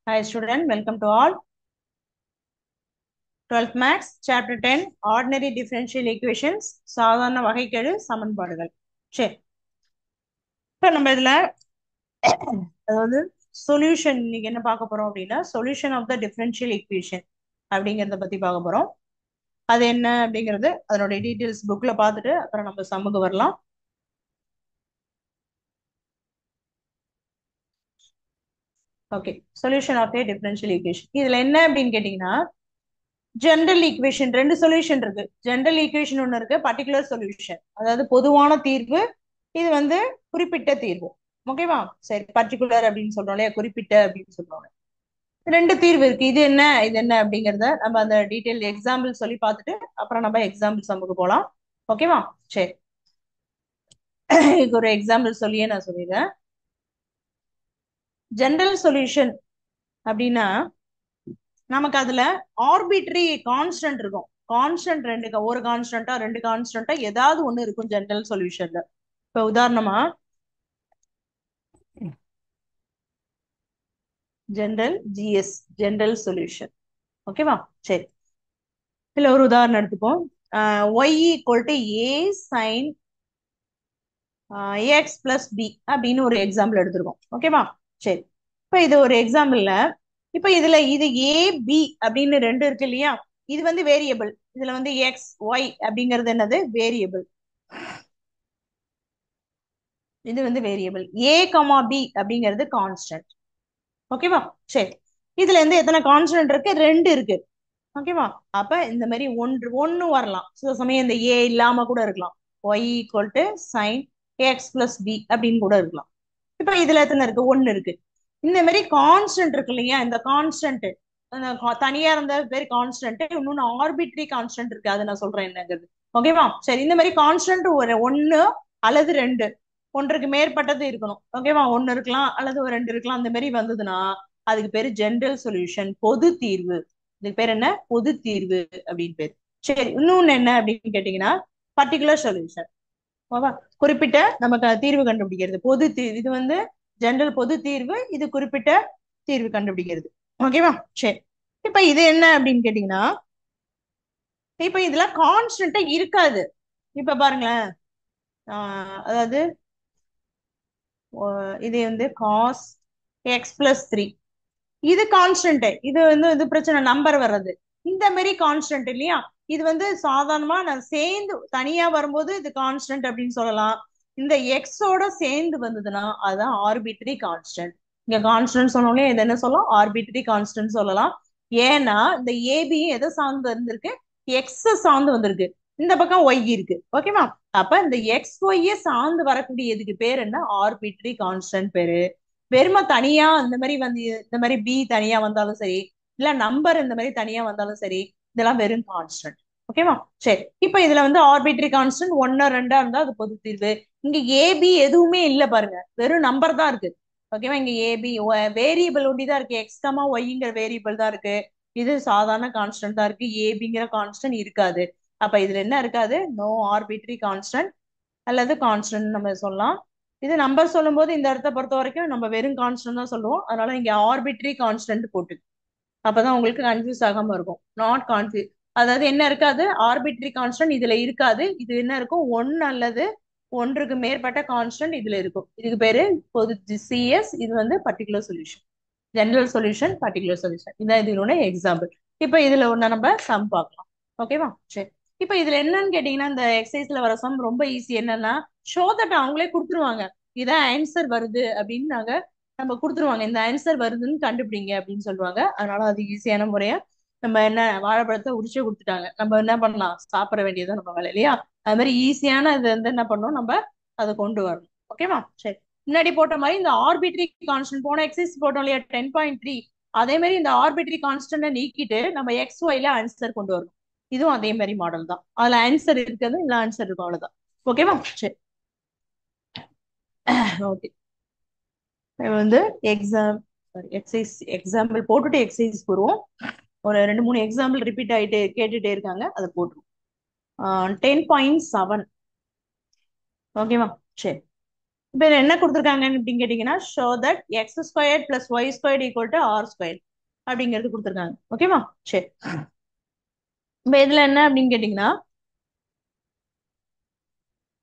Hi student, welcome to all. 12th Maths, Chapter 10, Ordinary Differential Equations, சாதாரண வகைக்கெழு சமன்பாடுகள். சரி, இப்போ நம்ம இதுல அதாவது சொல்யூஷன் இன்னைக்கு என்ன பார்க்க போறோம் அப்படின்னா solution of the differential equation அப்படிங்கிறத பத்தி பார்க்க போறோம். அது என்ன அப்படிங்கிறது அதனுடைய டீட்டெயில்ஸ் புக்ல பார்த்துட்டு அப்புறம் நம்ம சம்முக்கு வரலாம். Okay, solution of a differential equation இதுல என்ன அப்படின்னு கேட்டீங்கன்னா ஜெனரல் ஈக்குவேஷன் ரெண்டு சொல்யூஷன் இருக்கு. ஜெனரல் ஈக்குவேஷன் ஒன்று இருக்கு, பர்டிகுலர் சொல்யூஷன் அதாவது பொதுவான தீர்வு. இது வந்து குறிப்பிட்ட தீர்வு. ஓகேவா? சரி, பர்டிகுலர் அப்படின்னு சொல்றோம் இல்லையா, குறிப்பிட்ட அப்படின்னு சொல்றோம். ரெண்டு தீர்வு இருக்கு. இது என்ன இது என்ன அப்படிங்கறத நம்ம அந்த டீடைல் எக்ஸாம்பிள் சொல்லி பார்த்துட்டு அப்புறம் நம்ம எக்ஸாம்பிள் சம்முக்கு போலாம். ஓகேவா? சரி, இதுக்கு ஒரு எக்ஸாம்பிள் சொல்லியே நான் சொல்லிடுறேன். ஜெனரல் சொல்யூஷன் அப்படின்னா நமக்கு அதுல ஆர்பிட்ரி கான்ஸ்டன்ட் இருக்கும். கான்ஸ்டன்ட் ஒரு கான்ஸ்டன்டா ரெண்டு கான்ஸ்டன்டா ஏதாவது ஒண்ணு இருக்கும் ஜெனரல் சொல்யூஷன்ல. இப்ப உதாரணமா ஜெனரல் ஜிஎஸ் ஜெனரல் சொல்யூஷன். ஓகேவா? சரி, இதுல ஒரு உதாரணம் எடுத்துப்போம். Y equal to a sine a x plus b அப்படின்னு ஒரு எக்ஸாம்பிள் எடுத்திருக்கோம். ஓகேவா? சரி, இப்ப இது ஒரு எக்ஸாம்பிள்ல இப்ப இதுல இது ஏ பி அப்படின்னு ரெண்டு இருக்கு இல்லையா, இது வந்து வேரியபிள். இதுல வந்து எக்ஸ் ஒய் அப்படிங்கிறது என்னது வேரியபிள். இது வந்து வேரியபிள். ஏ கமா பி அப்படிங்கிறது கான்ஸ்டன்ட். ஓகேவா? சரி, இதுல இருந்து எத்தனை கான்ஸ்டன்ட் இருக்கு? ரெண்டு இருக்கு. ஓகேவா? அப்ப இந்த மாதிரி ஒன்னு வரலாம். சில சமயம் இந்த ஏ இல்லாம கூட இருக்கலாம். Y equal to sine a x plus b அப்படின்னு கூட இருக்கலாம். இப்ப இதுல எத்தனை இருக்கு? ஒன்னு இருக்கு. இந்த மாதிரி கான்ஸ்டன்ட் இருக்கு இல்லையா, இந்த கான்ஸ்டன்ட் தனியா இருந்த பேர் கான்ஸ்டன்ட், இன்னொன்னு ஆர்பிட்ரி கான்ஸ்டன்ட் இருக்கு. அது நான் சொல்றேன் என்னங்கிறது. ஓகேவா? சரி, இந்த மாதிரி கான்ஸ்டன்ட் ஒரு ஒன்னு அல்லது ரெண்டு, ஒன்றுக்கு மேற்பட்டது இருக்கணும். ஓகேவா? ஒன்னு இருக்கலாம் அல்லது ஒரு ரெண்டு இருக்கலாம். அந்த மாதிரி வந்ததுன்னா அதுக்கு பேரு ஜெனரல் சொல்யூஷன், பொது தீர்வு. இதுக்கு பேர் என்ன? பொது தீர்வு அப்படின்னு பேரு. சரி, இன்னொன்னு என்ன அப்படின்னு கேட்டீங்கன்னா பர்டிகுலர் சொல்யூஷன். குறிப்பிட்ட நமக்கு தீர்வு கண்டுபிடிக்கிறது. இது வந்து ஜெனரல் பொது தீர்வு, இது குறிப்பிட்ட தீர்வு கண்டுபிடிக்கிறது. ஓகேவா? சரி, இப்ப இது என்ன அப்படின்னு கேட்டீங்கன்னா இப்ப இதுல கான்ஸ்டன்டா இருக்காது. இப்ப பாருங்களேன், அதாவது இது வந்து காஸ் எக்ஸ் பிளஸ் த்ரீ, இது கான்ஸ்டன்ட். இது வந்து இது பிரச்சனை நம்பர் வர்றது இந்த மாதிரி கான்ஸ்டன்ட் இல்லையா. இது வந்து சாதாரணமா நான் சேர்ந்து தனியா வரும்போது இது கான்ஸ்டன்ட் அப்படின்னு சொல்லலாம். இந்த எக்ஸோட சேர்ந்து வந்ததுன்னா அதுதான் ஆர்பிட்ரி கான்ஸ்டன்ட். இங்க கான்ஸ்டன்ட் சொன்னோடனே இது என்ன சொல்லலாம்? ஆர்பிட்ரி கான்ஸ்டன்ட் சொல்லலாம். ஏன்னா இந்த ஏபி எதை சார்ந்து வந்திருக்கு? எக்ஸ் சார்ந்து வந்திருக்கு. இந்த பக்கம் ஒய் இருக்கு. ஓகேவா? அப்ப இந்த எக்ஸ் ஒய்ய சார்ந்து வரக்கூடியதுக்கு பேர் என்ன? ஆர்பிட்ரி கான்ஸ்டன்ட் பேரு. வெறும தனியா இந்த மாதிரி வந்து இந்த மாதிரி பி தனியா வந்தாலும் சரி, இல்ல நம்பர் இந்த மாதிரி தனியா வந்தாலும் சரி, இதெல்லாம் வெறும் கான்ஸ்டன்ட். ஓகேவா? சரி, இப்ப இதுல வந்து ஆர்பிட்ரி கான்ஸ்டன்ட் ஒன்னு ரெண்டா இருந்தா அது பொது தீர்வு. இங்க ஏபி எதுவுமே இல்ல பாருங்க, வெறும் நம்பர் தான் இருக்கு. ஓகேவா? இங்க ஏபி வேரியபிள் ஒண்டிதான் இருக்கு. எக்ஸ் கமா ஒய்ங்கிற வேரியபிள் தான் இருக்கு. இது சாதாரண கான்ஸ்டன்ட் தான் இருக்கு. ஏபிங்கிற கான்ஸ்டன்ட் இருக்காது. அப்ப இதுல என்ன இருக்காது? நோ ஆர்பிட்ரி கான்ஸ்டன்ட் அல்லது கான்ஸ்டன்ட் நம்ம சொல்லலாம். இது நம்பர் சொல்லும் போது இந்த இடத்த பொறுத்த வரைக்கும் நம்ம வெறும் கான்ஸ்டன்ட் தான் சொல்லுவோம். அதனால இங்க ஆர்பிட்ரி கான்ஸ்டன்ட் போட்டு அப்பதான் உங்களுக்கு கன்ஃபியூஸ் ஆகாம இருக்கும். நாட் கான்ஃபியூஸ், அதாவது என்ன இருக்காது? ஆர்பிட்ரி கான்ஸ்டன்ட் இதுல இருக்காது. இது என்ன இருக்கும்? ஒன்னு அல்லது ஒன்றுக்கு மேற்பட்ட கான்ஸ்டன்ட் இதுல இருக்கும். இதுக்கு பேரு பொது சிஎஸ். இது வந்து particular solution, general solution, particular solution. இதான் இதனோட எக்ஸாம்பிள். இப்ப இதுல ஒண்ணு நம்ம சம் பார்க்கலாம். ஓகேவா? சரி, இப்ப இதுல என்னன்னு கேட்டீங்கன்னா இந்த எக்ஸசைஸ்ல வர சம் ரொம்ப ஈஸி. என்னன்னா ஷோ தட் அவங்களே கொடுத்துருவாங்க. இதான் ஆன்சர் வருது அப்படின்னு நம்ம கொடுத்துருவாங்க. இந்த ஆன்சர் வருதுன்னு கண்டுபிடிங்க அப்படின்னு சொல்லுவாங்க. அதனால அது ஈஸியான முறையா நம்ம என்ன வாழைப்பழத்தை உரிச்சே கொடுத்துட்டாங்க, நம்ம என்ன பண்ணலாம்? சாப்பிட வேண்டியதான் நம்ம வேலை இல்லையா. அது மாதிரி ஈஸியான இது வந்து என்ன பண்ணணும், நம்ம அதை கொண்டு வரணும். ஓகேவா? சரி, முன்னாடி போட்ட மாதிரி இந்த ஆர்பிட்ரி கான்ஸ்டன்ட் போன எக்ஸசைஸ் போட்டோம் இல்லையா 10.3, அதே மாதிரி இந்த ஆர்பிட்ரி கான்ஸ்டன்ட நீக்கிட்டு நம்ம எக்ஸ் ஒய்ல ஆன்சர் கொண்டு வரணும். இதுவும் அதே மாதிரி மாடல் தான். அதுல ஆன்சர் இருக்கிறது, இல்ல ஆன்சர் இருக்கும், அவ்வளவுதான். ஓகேவா? சரி, ஓகே. வந்து எக்ஸசைஸ் எக்ஸாம்பிள் போட்டுட்டு எக்ஸசைஸ் போடுவோம். ஒரு ரெண்டு மூணு எக்ஸாம்பிள் ரிப்பீட் ஆயிட்டு கேட்டுட்டே இருக்காங்க, அதை போட்டுருவோம். 10.7. ஓகேவா? சரி, இப்ப இதுல என்ன கொடுத்துருக்காங்க அப்படின்னு கேட்டீங்கன்னா show that x square plus y square equal to r square அப்படிங்கிறது கொடுத்துருக்காங்க. ஓகேவா? சரி. இப்ப இதுல என்ன அப்படின்னு கேட்டீங்கன்னா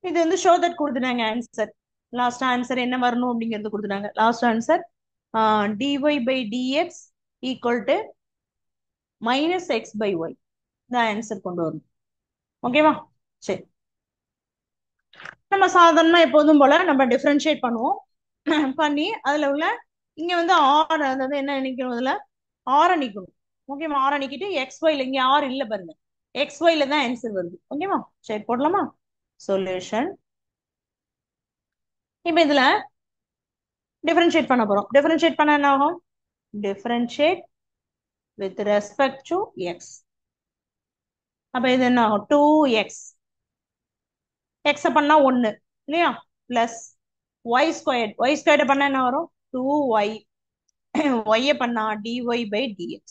இது வந்து ஷோ தட் கொடுத்துட்டாங்க ஆன்சர். லாஸ்ட் ஆன்சர் என்ன வரணும் அப்படிங்கிறது கொடுத்துட்டாங்க. Last answer d y by dx equal to minus x by y இந்த ஆன்சர் கொண்டு வரணும். ஓகேவா? சரி. நம்ம சாதாரணமா எப்போதும் போல நம்ம டிஃபரன்ஷியேட் பண்ணுவோம். பண்ணி அதுல உள்ள இங்க வந்து ஆர் அதாவது என்ன நினைக்கணும், இதுல ஆரை நிக்கணும். ஓகேவா? ஆரை நிக்கிட்டு எக்ஸ் ஒய்ல இங்க ஆர் இல்ல பாருங்க, எக்ஸ் ஒய்ல தான் ஆன்சர் வருது. ஓகேவா? சரி போடலாமா? சொல்யூஷன். இப்ப இதுல டிஃபரன்ஷியேட் பண்ண போறோம். டிஃபரன்ஷியேட் பண்ண என்ன ஆகும்? Differentiate with respect to x. அப்ப இது என்ன ஆகும்? 2x எக்ஸ பண்ணா 1 இல்லையா, பிளஸ் ஒய் ஸ்கொயர், ஒய் ஸ்கொயர்ட பண்ணா என்ன வரும்? 2y ஒய்ய பண்ணா dy by dx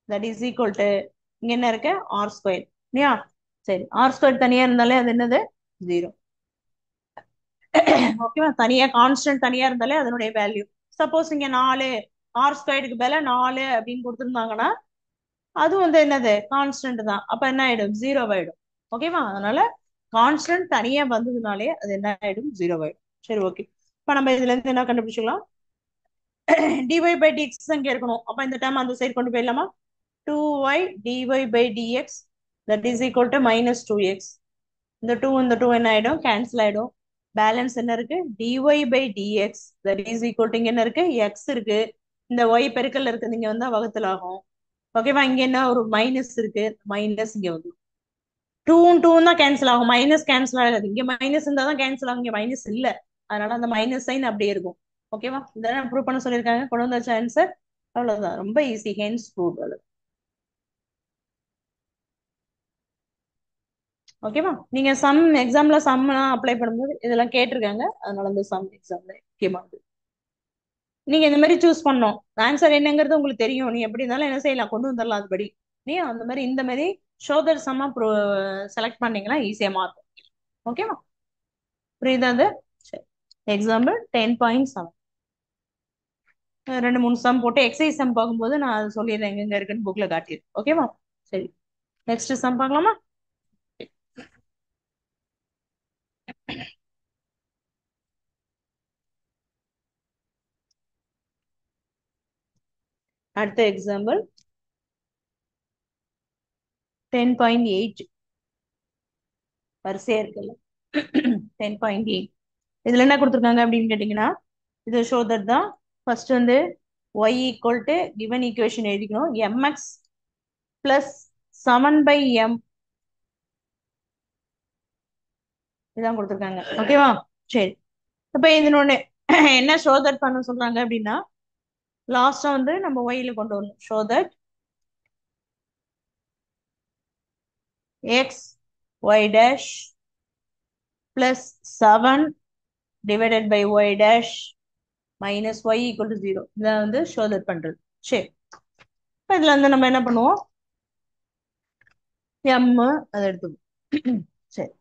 that is equal to இங்க என்ன இருக்கு? ஆர் ஸ்கொயர் இல்லையா. சரி, ஆர் ஸ்கொயர் தனியா இருந்தாலே அது என்னது? 0. ஓகேவா? தனியா கான்ஸ்டன்ட் தனியா இருந்தாலே அதனுடைய வேல்யூ. சப்போஸ் இங்க 4 ஆர் ஸ்கொயருக்கு மேல 4 அப்படின்னு கொடுத்துருந்தாங்கன்னா அது வந்து என்னது? கான்ஸ்டன்ட் தான். அப்ப என்ன ஆயிடும்? 0 ஆயிடும். ஓகேவா? அதனால கான்ஸ்டன்ட் தனியா வந்ததுனாலே அது என்ன ஆயிடும்? 0 ஆயிடும். சரி, ஓகே. இப்ப நம்ம இதுல இருந்து என்ன கண்டுபிடிச்சிக்கலாம்? dy by dx அங்க இருக்கணும். அப்ப இந்த டேர்ம் அந்த சைடு கொண்டு போயிடலாமா? 2y dy by dx that is equal to minus 2x. இந்த 2 இந்த 2 என்ன ஆயிடும்? கேன்சல் ஆயிடும். பேலன்ஸ் என்ன இருக்கு? dy by dx that is equal to இங்க என்ன இருக்கு? x இருக்கு. இந்த y பெருக்கல்ல இருக்குது இங்க வந்தா வகுத்தல் ஆகும். ஓகேவா? இங்க என்ன ஒரு மைனஸ் இருக்கு, மைனஸ் இங்க வந்து 2 தான் கேன்சல் ஆகும். மைனஸ் கேன்சல் ஆகாது. இங்க மைனஸ் இருந்தா தான் கேன்சல் ஆகும், இங்க மைனஸ் இல்ல. அதனால அந்த மைனஸ் சைன் அப்படியே இருக்கும். ஓகேவா? இதெல்லாம் ப்ரூவ் பண்ண சொல்லியிருக்காங்க. கொண்டு வந்தாச்சு ஆன்சர். அவ்வளவுதான், ரொம்ப ஈஸி. Hence prove. ஓகேவா? நீங்க சம் எக்ஸாம்ல சம் அப்ளை பண்ணும்போது இதெல்லாம் கேட்டிருக்காங்க. அதனால இந்த சம் எக்ஸாம்ல முக்கியமானது. நீங்க இந்த மாதிரி சூஸ் பண்ணோம், ஆன்சர் என்னங்கிறது உங்களுக்கு தெரியும். நீ எப்படி இருந்தாலும் என்ன செய்யலாம்? கொண்டு வந்துடலாம் அதுபடி. நீ அந்த மாதிரி இந்த மாதிரி ஷோதர் சம்மா செலக்ட் பண்ணீங்கன்னா ஈஸியா மார்க். ஓகேவா? புரியுதா அது? சரி. எக்ஸாம்பிள் 10.7 2 3 சம் போட்டு எக்ஸசைஸ் சம் பார்க்கும்போது நான் அது சொல்லிடுறேன் எங்க இருக்குன்னு புக்ல காட்டிடுறேன். ஓகேவா? சரி, நெக்ஸ்ட் சம் பார்க்கலாமா? அடுத்த எக்ஸாம்பிள் 10.8 வரிசையா இருக்குல்ல. 10.8 இதுல என்ன கொடுத்துருக்காங்க அப்படின்னு கேட்டீங்கன்னா இது ஷோ தட் தான். ஃபர்ஸ்ட் வந்து y equal to given equation எழுதிக்கணும். mx பிளஸ் 7/m இதான் கொடுத்துருக்காங்க. ஓகேவா? சரி. இப்ப இதனோட என்ன ஷோ தட் பண்ண சொல்றாங்க அப்படின்னா லாஸ்டா வந்து நம்ம ஒய்ல கொண்டு வரணும். Show that x y dash plus 7 divided by y dash minus y equal to 0 இதான் வந்து ஷோ தட் பண்றது. சரி, இப்ப இதுல வந்து நம்ம என்ன பண்ணுவோம்? எம் அதை எடுத்துக்கணும். சரி,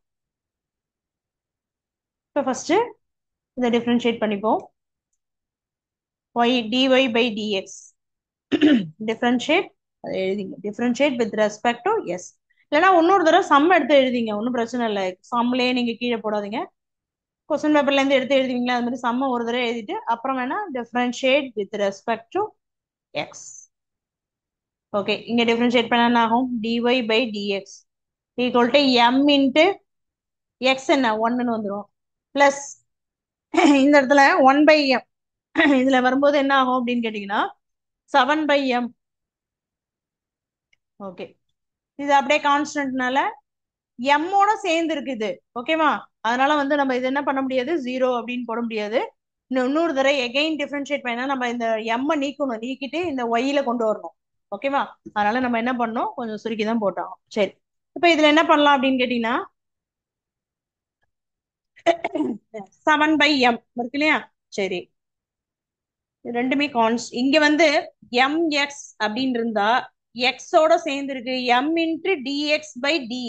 இப்போ ஃபர்ஸ்ட் இதை டிஃபரன்ஷியேட் பண்ணிப்போம். y dy by dx differentiate அதை எழுதிங்க. Differentiate with respect to x. இல்லைன்னா இன்னொரு தடவை சம் எடுத்து எழுதிங்க, ஒன்றும் பிரச்சனை இல்லை. சம்லேயே நீங்க கீழே போடாதீங்க. கொஸ்டின் பேப்பர்ல இருந்து எடுத்து எழுதுவீங்களா அது மாதிரி சம்ம ஒரு தடவை எழுதிட்டு அப்புறம் வேணா differentiate with respect to X. Okay, இங்க டிஃபரன்ஷியேட் பண்ண என்ன ஆகும்? dy by dx equal to m into X என்ன 1ன்னு வந்துடும். பிளஸ் இந்த இடத்துல 1/m இதுல வரும்போது என்ன ஆகும் அப்படின்னு கேட்டீங்கன்னா 7/m. ஓகே, இது அப்படியே கான்ஸ்டன்ட்னால எம்மோட சேர்ந்து இருக்குது. ஓகேவா? அதனால வந்து நம்ம இது என்ன பண்ண முடியாது? 0 அப்படின்னு போட முடியாது. இன்னொரு தடவை எகைன் டிஃபரன்ஷியேட் பண்ணா நம்ம இந்த எம்ம நீக்கணும், நீக்கிட்டு இந்த ஒய்ல கொண்டு வரணும். ஓகேவா? அதனால நம்ம என்ன பண்ணோம்? கொஞ்சம் சுருக்கி தான் போட்டோம். சரி, இப்ப இதுல என்ன பண்ணலாம் அப்படின்னு கேட்டீங்கன்னா 7/m இருக்கு இல்லையா? சரி, ரெண்டுமே கான்ஸ்ட். இங்க வந்து mx அப்படின்னு இருந்தா எக்ஸோட சேர்ந்து இருக்கு m into dx by D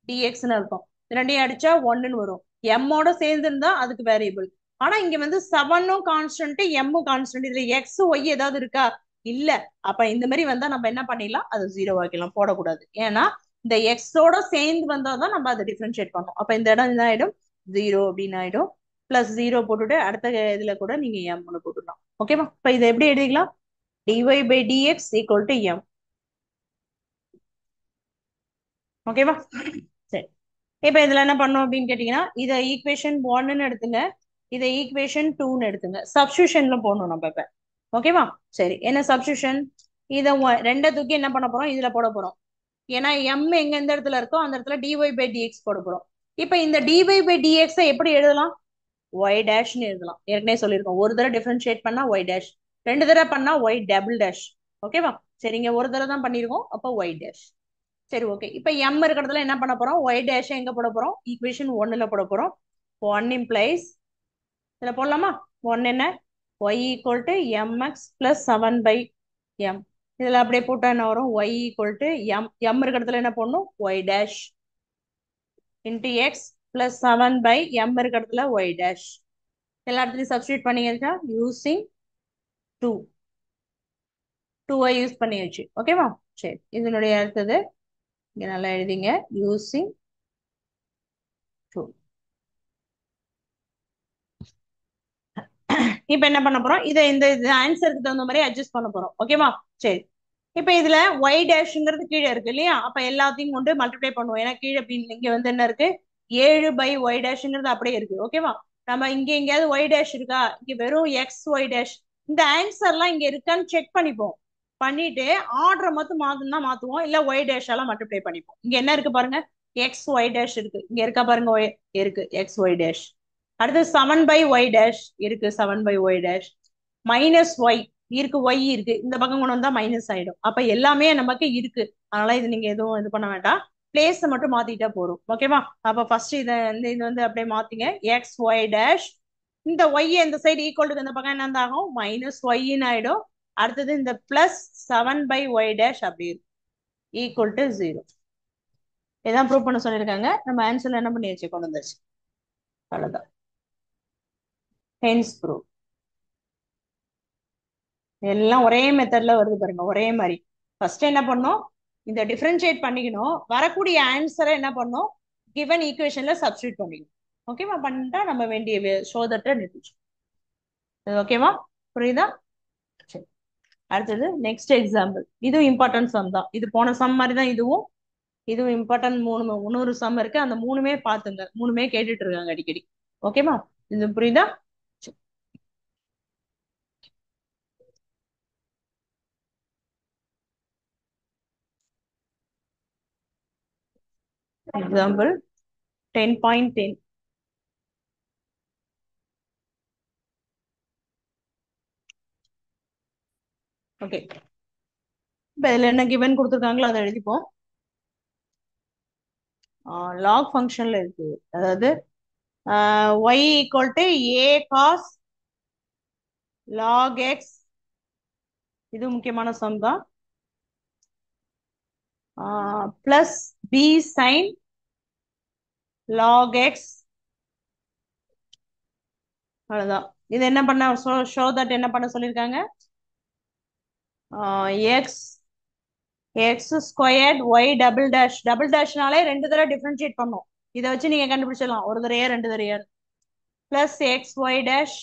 டிஎக்ஸ்ன்னு இருக்கும். ரெண்டையும் அடிச்சா 1ன்னு வரும். எம்மோட சேர்ந்து இருந்தா அதுக்கு வேரியபிள். ஆனா இங்க வந்து 7ம் கான்ஸ்டன்ட் எம்மும் கான்ஸ்டன்ட், இதுல எக்ஸ் ஒய் ஏதாவது இருக்கா? இல்ல. அப்ப இந்த மாதிரி வந்தா நம்ம என்ன பண்ணிடலாம், அது 0 ஆக்கலாம், போடக்கூடாது. ஏன்னா இந்த எக்ஸோட சேர்ந்து வந்தாதான் நம்ம அதை டிஃபரன்ஷியேட் பண்ணோம். அப்ப இந்த இடம் என்ன ஆயிடும், 0 அப்படின்னு ஆயிடும். பிளஸ் 0 போட்டுட்டு அடுத்த இதுல கூட நீங்க எம்னு போட்டுடலாம். ஓகேவா? இப்ப இதை எப்படி எழுதிக்கலாம், dy by dx equal to m. ஓகேவா? சரி, இப்ப இதுல என்ன பண்ணும் அப்படின்னு கேட்டீங்கன்னா, இதை ஈக்குவேஷன் 1ன்னு எடுத்துங்க, இதை ஈக்குவேஷன் 2ன்னு எடுத்துங்க. சப்ஸ்டியூஷன்ல போடணும் நம்ம இப்ப. ஓகேவா? சரி, என்ன சப்ஸ்டியூஷன், இதை ரெண்டை தூக்கி என்ன பண்ண போறோம், இதுல போட போறோம். ஏன்னா m எங்க எந்த இடத்துல இருக்கோ அந்த இடத்துல dy by dx போட போறோம். இப்ப இந்த dy by dx எப்படி எழுதலாம், y டேஷ்னு எழுதலாம். ஏற்கனவே சொல்லியிருக்கோம், ஒரு தடவை டிஃபரன்ஷியேட் பண்ணா y டேஷ், ரெண்டு தடவை பண்ணா y டபுள் டேஷ். ஓகேவா? சரி, இங்க ஒரு தடவை தான் பண்ணிருக்கோம், அப்ப y டேஷ். சரி, ஓகே. இப்ப m இருக்கிறதுல என்ன பண்ண போறோம், y டேஷ் எங்க போட போறோம், ஈக்குவேஷன் 1ல போட போறோம். 1 இம்ப்ளைஸ், இதுல போடலாமா, 1 என்ன, y equal to mx plus 7 by m. இதுல அப்படியே போட்டா என்ன வரும், y ஈக்குவல் டு m இருக்கிறதுல என்ன போடணும், y dash into x plus 7 by m இருக்கிறதுல y டேஷ். எல்லா இடத்துலையும் சப்ஸ்டியூட் பண்ணியாச்சா, யூசிங் 2, 2 யூஸ் பண்ணியாச்சு. ஓகேவா? சரி, இதனுடைய அடுத்தது இங்க நல்லா எழுதிங்க, யூசிங் 2. இப்ப என்ன பண்ண போறோம், இதை இந்த ஆன்சருக்கு தகுந்த மாதிரி அட்ஜஸ்ட் பண்ண போறோம். ஓகேவா? சரி, இப்ப இதுல y டேஷ்ங்கிறது கீழே இருக்கு இல்லையா, அப்ப எல்லாத்தையும் கொண்டு மல்டிப்ளை பண்ணுவோம். ஏன்னா கீழே இங்க வந்து என்ன இருக்கு, 7 பை y டேஷ்ங்கிறது அப்படியே இருக்கு. ஓகேவா? நம்ம இங்க எங்கேயாவது y டேஷ் இருக்கா, இங்க வெறும் எக்ஸ் ஒய் டேஷ். இந்த ஆன்சர்லாம் இங்க இருக்கான்னு செக் பண்ணிப்போம். பண்ணிட்டு ஆர்டரை மட்டும் மாத்தணும்னா மாத்துவோம், இல்ல y டேஷ் எல்லாம் மல்டிப்ளை பண்ணிப்போம். இங்க என்ன இருக்கு பாருங்க, எக்ஸ் ஒய் டேஷ் இருக்கு, இங்க இருக்கா பாருங்க, இருக்கு எக்ஸ் ஒய் டேஷ். அடுத்து 7 பை ஒய் டேஷ் இருக்கு, 7 by y dash minus y இருக்கு, ஒய் இருக்கு, இந்த பக்கம் கொண்டு வந்தா மைனஸ் ஆயிடும். அப்ப எல்லாமே நமக்கு இருக்கு, அதனால இது நீங்க எதுவும் இது பண்ண வேண்டாம், பிளேஸ் மட்டும் மாத்திட்டா போறோம். ஓகேவா? அப்ப ஃபர்ஸ்ட் இதை இது வந்து அப்படியே மாத்திங்க, எக்ஸ் ஒய் டேஷ், இந்த ஒய் இந்த சைடு ஈக்குவல் இந்த பக்கம் என்ன ஆகும், மைனஸ் ஒய்ன்னு ஆயிடும். அடுத்தது இந்த பிளஸ் 7 பை ஒய் டேஷ் அப்படி இருக்கும், ஈக்குவல் டு 0. இதான் ப்ரூவ் பண்ண சொல்லியிருக்காங்க. நம்ம ஆன்சர்ல என்ன பண்ணி வச்சு கொண்டு வந்துச்சு, அவ்வளவுதான். Hence prove. எல்லாம் ஒரே மெத்தட்ல வருது பாருங்க, ஒரே மாதிரி. ஃபர்ஸ்ட் என்ன பண்ணோம், இந்த டிஃபரன்ஷியேட் பண்ணிக்கணும், வரக்கூடிய ஆன்சரை என்ன பண்ணோம், கிவன் ஈக்குவேஷன்ல சப்ஸ்டியூட் பண்ணிக்கணும். ஓகேவா? பண்ணிட்டா நம்ம வேண்டிய சோதத்தை நிறுத்திச்சு. ஓகேவா? புரியுதா? சரி, அடுத்தது நெக்ஸ்ட் எக்ஸாம்பிள். இதுவும் இம்பார்ட்டன்ட் சம் தான், இது போன சம் மாதிரி தான் இதுவும். இதுவும் இம்பார்ட்டன்ட், முந்நூறு சம் இருக்கு, அந்த மூணுமே பாத்துங்க, மூணுமே கேட்டுட்டு இருக்காங்க அடிக்கடி. ஓகேவா? இது புரியுதா? எக்ஸாம்பிள் 10.10. ஓகே, இப்ப இதுல என்ன கிவன் கொடுத்துருக்காங்களோ அதை எழுதிப்போம். லாக் ஃபங்க்ஷன்ல இருக்கு, அதாவது y equal to a cos log x, இது முக்கியமான சம் தான், plus b sin log x. அவ்வளவுதான். இது என்ன பண்ண, ஷோ தட் என்ன பண்ண சொல்லியிருக்காங்க, x x squared y double dash, double டேஷ்னாலே ரெண்டு தடவை டிஃபரன்ஷியேட் பண்ணும், இதை வச்சு நீங்க கண்டுபிடிச்சிடலாம், ஒரு தடவையா ரெண்டு தடவையா. Plus x y dash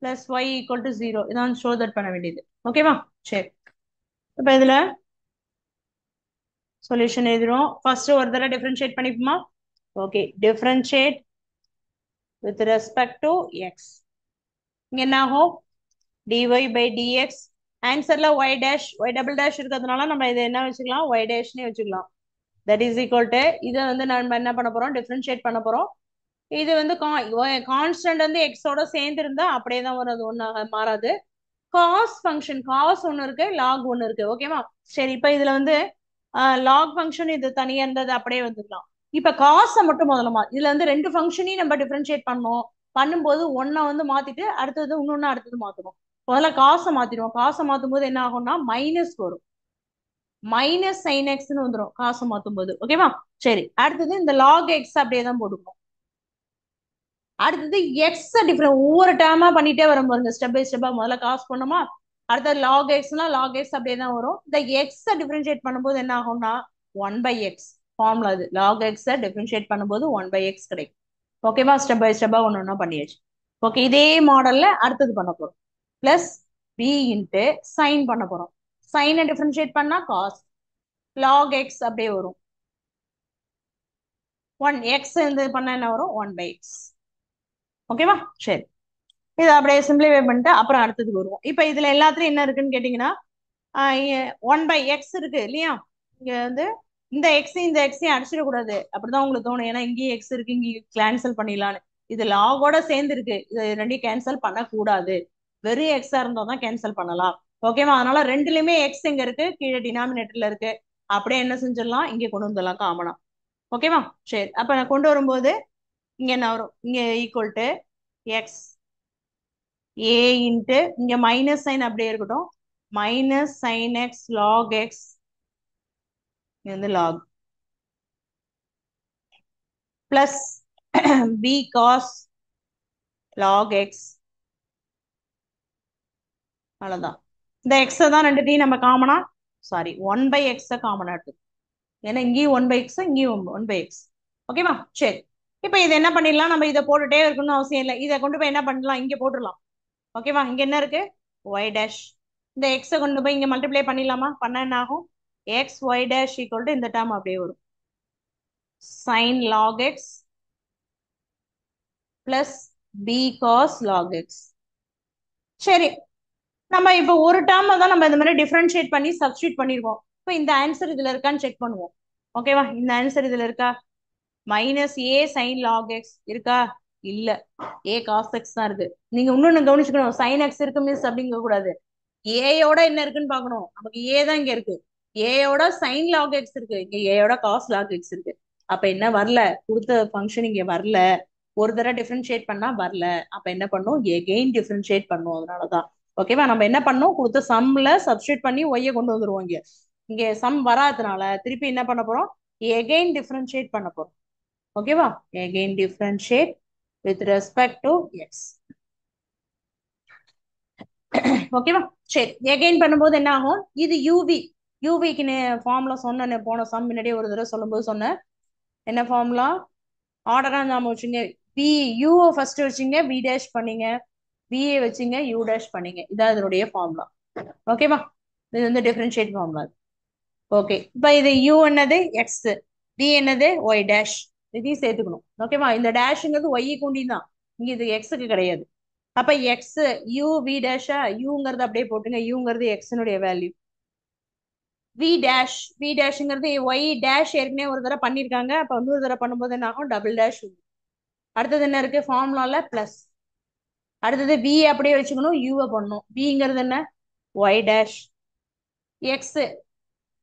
plus y equal to 0, இதான் ஷோ தட் பண்ண வேண்டியது. ஓகேவா? சரி, இப்ப இதுல சொல்யூஷன் எழுதுறோம். ஃபர்ஸ்ட் ஒரு தடவை டிஃபரன்ஷியேட் பண்ணிப்போமா. Okay, differentiate with respect to x. இங்க என்ன ஆகும், dy by dx. ஆன்சர்ல y dash y double dash இருக்கிறதுனால நம்ம இதை என்ன வச்சுக்கலாம், y டேஷ்னே வச்சுக்கலாம். தட் இஸ் ஈக்குவல் டு, இதை வந்து நம்ம என்ன பண்ண போறோம், டிஃபரன்ஷியேட் பண்ண போறோம். இது வந்து கான்ஸ்டன்ட் வந்து எக்ஸோட சேர்ந்து இருந்தா அப்படியே தான் வரும், அது ஒண்ணு மாறாது. காஸ் ஃபங்க்ஷன், காஸ் ஒன்னு இருக்கு, லாக் ஒன்னு இருக்கு. ஓகேவா? சரி, இப்ப இதுல வந்து லாக் ஃபங்க்ஷன் இது தனியா இருந்தது, அப்படியே வந்துக்கலாம். இப்ப காசை மட்டும் முதல்ல இதுல வந்து ரெண்டு ஃபங்க்ஷனையும் நம்ம டிஃபரன்ஷியேட் பண்ணோம், பண்ணும்போது ஒன்ன வந்து மாத்திட்டு அடுத்தது இன்னொன்னு அடுத்தது மாத்தணும். முதல்ல காசை மாத்திடுவோம், காசை மாத்தும் போது என்ன ஆகும்னா மைனஸ் வரும், மைனஸ் சைன் எக்ஸ்ன்னு வந்துடும் காசை மாத்தும் போது. ஓகேவா? சரி, அடுத்தது இந்த லாக் எக்ஸ் அப்படியே தான் போட்டுக்கணும். அடுத்தது எக்ஸ் டிஃபரெண்ட் ஒவ்வொரு டேர்மா பண்ணிட்டே வரும் பாருங்க, ஸ்டெப் பை ஸ்டெப்பா. முதல்ல காஸ் பண்ணோமா, அடுத்தது லாக் எக்ஸ்னா லாக் எக்ஸ் அப்படியே தான் வரும். இந்த எக்ஸ் டிஃபரன்ஷியேட் பண்ணும்போது என்ன ஆகும்னா 1/x ஃபார்முலா. இது லாக் எக்ஸ் டிஃபரன்ஷியேட் பண்ணும்போது 1/x கிடைக்கும். ஓகேவா? ஸ்டெப் பை ஸ்டெப்பா ஒன்று ஒன்றா பண்ணியாச்சு. ஓகே, இதே மாடல்ல அடுத்தது பண்ண போறோம். பிளஸ் பி இன்ட்டு சைன் பண்ண போறோம். சைனை டிஃபரன்ஷியேட் பண்ணா காஸ், லாக் எக்ஸ் அப்படியே வரும். 1x இது பண்ண என்ன வரும்? 1/x. ஓகேவா? சரி, இதை அப்படியே சிம்பிளிஃபை பண்ணிட்டு அப்புறம் அடுத்ததுக்கு வருவோம். இப்போ இதுல எல்லாத்துலயும் என்ன இருக்குன்னு கேட்டீங்கன்னா 1/x இருக்கு இல்லையா? இங்க வந்து இந்த எக்ஸையும் இந்த எக்ஸையும் அடிச்சிடக்கூடாது, அப்படிதான் உங்களுக்கு தோணும். ஏன்னா இங்கேயும் எக்ஸ் இருக்கு, இங்கேயும் கேன்சல் பண்ணிடலான்னு. இது லாகோட சேர்ந்து இருக்கு, இது ரெண்டையும் கேன்சல் பண்ணக்கூடாது. வெறும் எக்ஸா இருந்தா தான் கேன்சல் பண்ணலாம். ஓகேவா? அதனால ரெண்டுலயுமே எக்ஸ் எங்க இருக்கு? கீழே டினாமினேட்டர்ல இருக்கு. அப்படியே என்ன செஞ்சிடலாம், இங்க கொண்டு வந்துடலாம் காமனா. ஓகேவா? சரி, அப்ப நான் கொண்டு வரும்போது இங்க என்ன வரும்? இங்க equal to x a into இங்க மைனஸ் சைன் அப்படியே இருக்கட்டும், minus sign x log x, இது வந்து log, plus b cos log x. அவ்வளவுதான். இந்த எக்ஸ் தான் ரெண்டுத்தையும் நம்ம காமனா, சாரி 1/x காமனா எடுத்து, ஏன்னா இங்கேயும் 1/x இங்கேயும் 1/x. ஓகேவா? சரி, இப்போ இது என்ன பண்ணிடலாம், நம்ம இதை போட்டுட்டே இருக்கணும்னு அவசியம் இல்லை. இதை கொண்டு போய் என்ன பண்ணலாம், இங்க போட்டுடலாம். ஓகேவா? இங்க என்ன இருக்கு? Y dash. இந்த எக்ஸை கொண்டு போய் இங்க மல்டிப்ளை பண்ணிடலாமா? பண்ண என்ன ஆகும்? X y dash equal to இந்த டேர்ம் அப்படியே வரும், sine log x plus b cos log x. சரி, நம்ம இப்போ ஒரு டேர்ம் தான் நம்ம இந்த மாதிரி டிஃபரன்ஷியேட் பண்ணி சப்ஸ்டியூட் பண்ணிருக்கோம். இப்போ இந்த ஆன்சர் இதுல இருக்கான்னு செக் பண்ணுவோம். ஓகேவா? இந்த ஆன்சர் இதுல இருக்கா? மைனஸ் ஏ சைன் லாக் எக்ஸ் இருக்கா? இல்ல, ஏ காஸ் எக்ஸ் தான் இருக்கு. நீங்க இன்னொன்னு கவனிச்சுக்கணும், சைன் எக்ஸ் இருக்கு மிஸ் அப்படிங்க கூடாது. ஏயோட என்ன இருக்குன்னு பாக்கணும். நமக்கு ஏ தான் இங்க இருக்கு, ஏயோட சைன் லாக் எக்ஸ் இருக்கு, இங்க ஏயோட காஸ் லாக் எக்ஸ் இருக்கு. அப்ப என்ன வரல, கொடுத்த ஃபங்க்ஷன் இங்க வரல. ஒரு தடவை டிஃபரன்ஷியேட் பண்ணா வரல, அப்ப என்ன பண்ணும், எகெயின் டிஃபரன்ஷியேட் பண்ணும். அதனாலதான். ஓகேவா? நம்ம என்ன பண்ணோம், கொடுத்த சம்ல சப்ஸ்டியூட் பண்ணி ஒய்ய கொண்டு வந்துருவோம். இங்க இங்க சம் வராதனால திருப்பி என்ன பண்ண போறோம், எகெயின் டிஃபரன்ஷியேட் பண்ண போறோம். ஓகேவா? Again differentiate with respect to X. ஓகேவா? சரி, எகைன் பண்ணும்போது என்ன ஆகும், இது யூவி. யூவிக்கு ஃபார்முலா சொன்ன போன சம் முன்னாடியே ஒரு தடவை சொல்லும்போது சொன்னேன். என்ன ஃபார்முலா? ஆர்டரா ஞாபகம் வச்சுங்க. பி யூ ஃபர்ஸ்ட் வச்சுங்க, பி டேஷ் பண்ணீங்க, பிஏ வச்சுங்க, யூ டேஷ் பண்ணீங்க. இதான் இதனுடைய ஃபார்முலா. ஓகேவா? இது வந்து டிஃபரன்ஷியேட் ஃபார்முலா. ஓகே, இப்போ இது யூ என்னது? எக்ஸ். பி என்னது? Y dash. இதையும் சேர்த்துக்கணும். ஓகேவா? இந்த டேஷ்ங்கிறது ஒய் கூண்டி தான், இங்க இது எக்ஸுக்கு கிடையாது. அப்ப எக்ஸ் யூ வி டேஷா, யூங்கிறது அப்படியே போட்டுங்க, யூங்கிறது எக்ஸினுடைய வேல்யூ. வி டேஷ், வி டேஷ்ங்கிறது ஒய் டேஷ் ஏற்கனவே ஒரு தடவை பண்ணிருக்காங்க, அப்ப இன்னொரு தடவை பண்ணும்போது என்ன ஆகும், டபுள் டேஷ். அடுத்தது என்ன இருக்கு, ஃபார்முலால பிளஸ். அடுத்தது வி அப்படியே வச்சுக்கணும், யூவை பண்ணணும். விங்கிறது என்ன? Y dash. எக்ஸ்